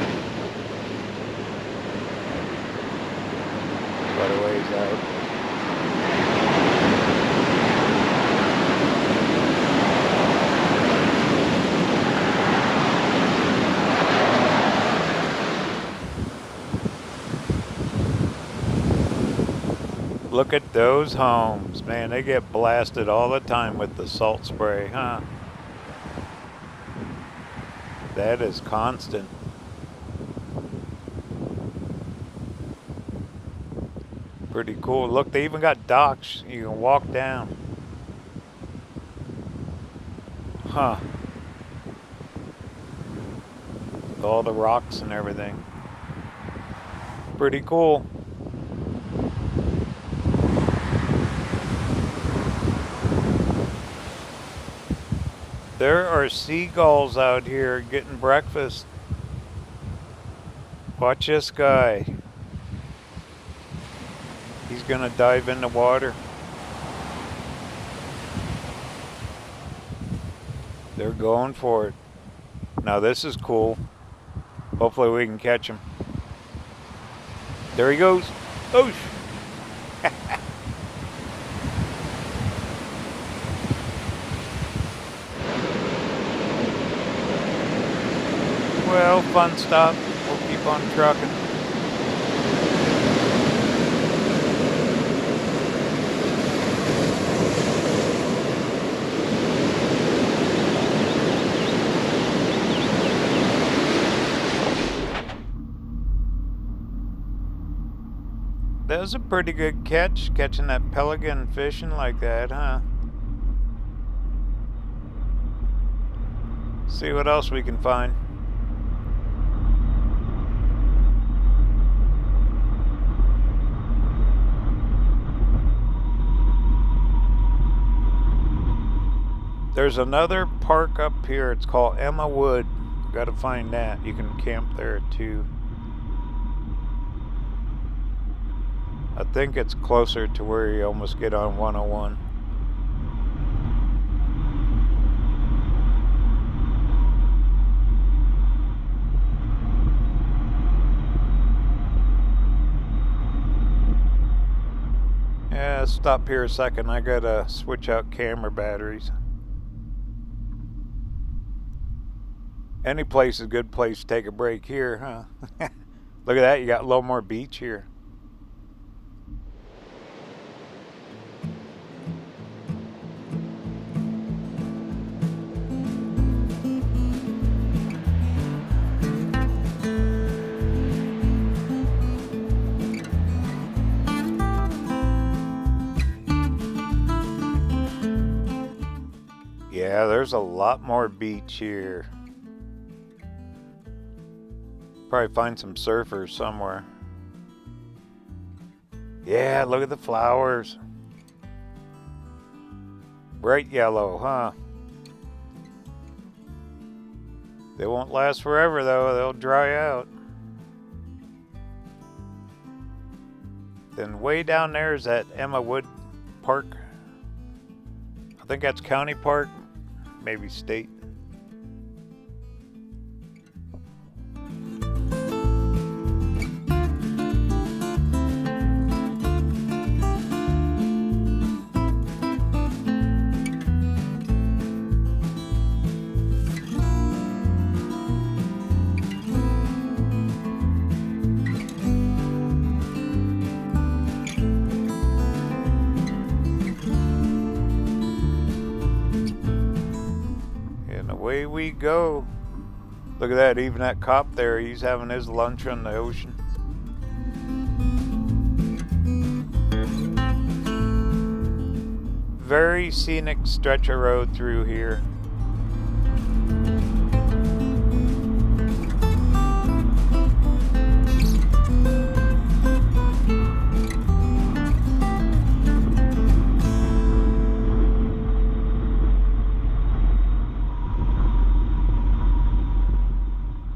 Quite a ways out. Look at those homes, man, they get blasted all the time with the salt spray, huh? That is constant. Pretty cool. Look, they even got docks you can walk down. Huh. all the rocks and everything. Pretty cool. There are seagulls out here getting breakfast. Watch this guy. He's gonna dive in the water. They're going for it. Now this is cool. Hopefully we can catch him. There he goes. Oh! Well, fun stop. We'll keep on trucking. That was a pretty good catch, catching that pelican fishing like that, huh? See what else we can find. There's another park up here. It's called Emma Wood. Got to find that. You can camp there too. I think it's closer to where you almost get on 101. Yeah, stop here a second. I gotta switch out camera batteries. Any place is a good place to take a break here, huh? Look at that, you got a little more beach here. Yeah, there's a lot more beach here. Probably find some surfers somewhere. Yeah, look at the flowers. Bright yellow, huh? They won't last forever though, they'll dry out. Then way down there is that Emma Wood Park. I think that's county park, maybe state. Away we go. Look at that, even that cop there, he's having his lunch on the ocean. Very scenic stretch of road through here.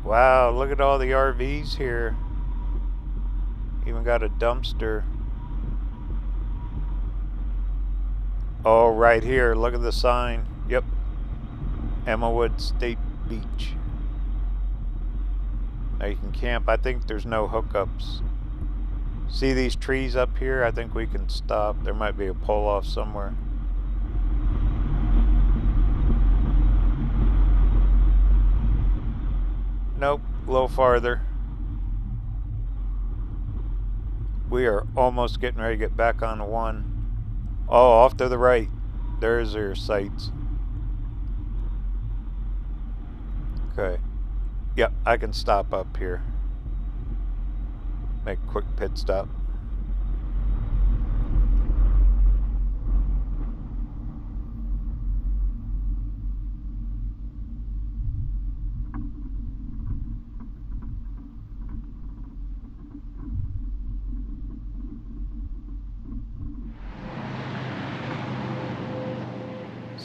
Wow, look at all the RVs here. Even got a dumpster. Oh, right here, look at the sign. Yep, Emma Wood State Beach. Now you can camp. I think there's no hookups. See these trees up here? I think we can stop. There might be a pull off somewhere. Nope, a little farther. We are almost getting ready to get back on the one. Oh, off to the right. There's your sights. Okay. Yep, I can stop up here. Make a quick pit stop.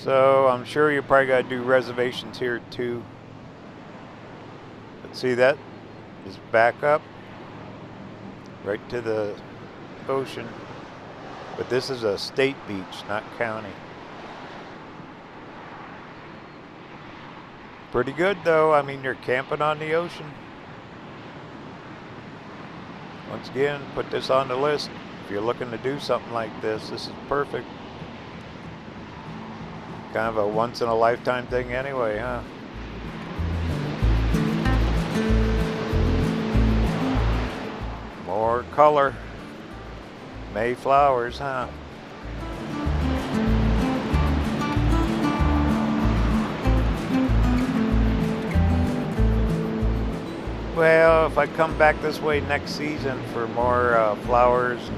So I'm sure you probably got to do reservations here too. But see, that is back up right to the ocean. But this is a state beach, not county. Pretty good though. I mean, you're camping on the ocean. Once again, put this on the list. If you're looking to do something like this is perfect. Kind of a once in a lifetime thing anyway, huh? More color. May flowers, huh? Well, if I come back this way next season for more flowers,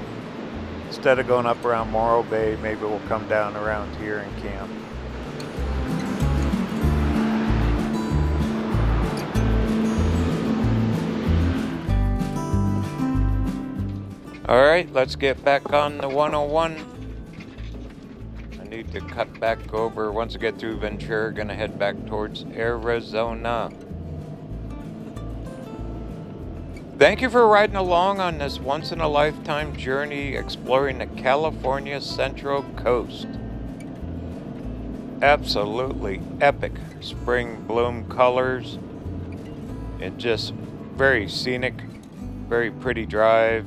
instead of going up around Morro Bay, maybe we'll come down around here and camp. Alright, let's get back on the 101. I need to cut back over. Once I get through Ventura, gonna head back towards Arizona. Thank you for riding along on this once-in-a-lifetime journey exploring the California Central Coast. Absolutely epic spring bloom colors and just very scenic, very pretty drive.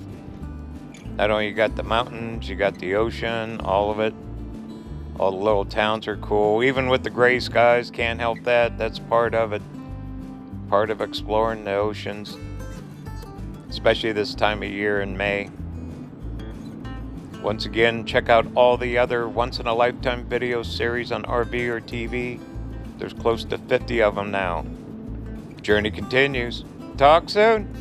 Not only you got the mountains, you got the ocean, all of it. All the little towns are cool. Even with the gray skies, can't help that. That's part of it. Part of exploring the oceans. Especially this time of year in May. Once again, check out all the other once-in-a-lifetime video series on RVerTV. There's close to 50 of them now. Journey continues. Talk soon.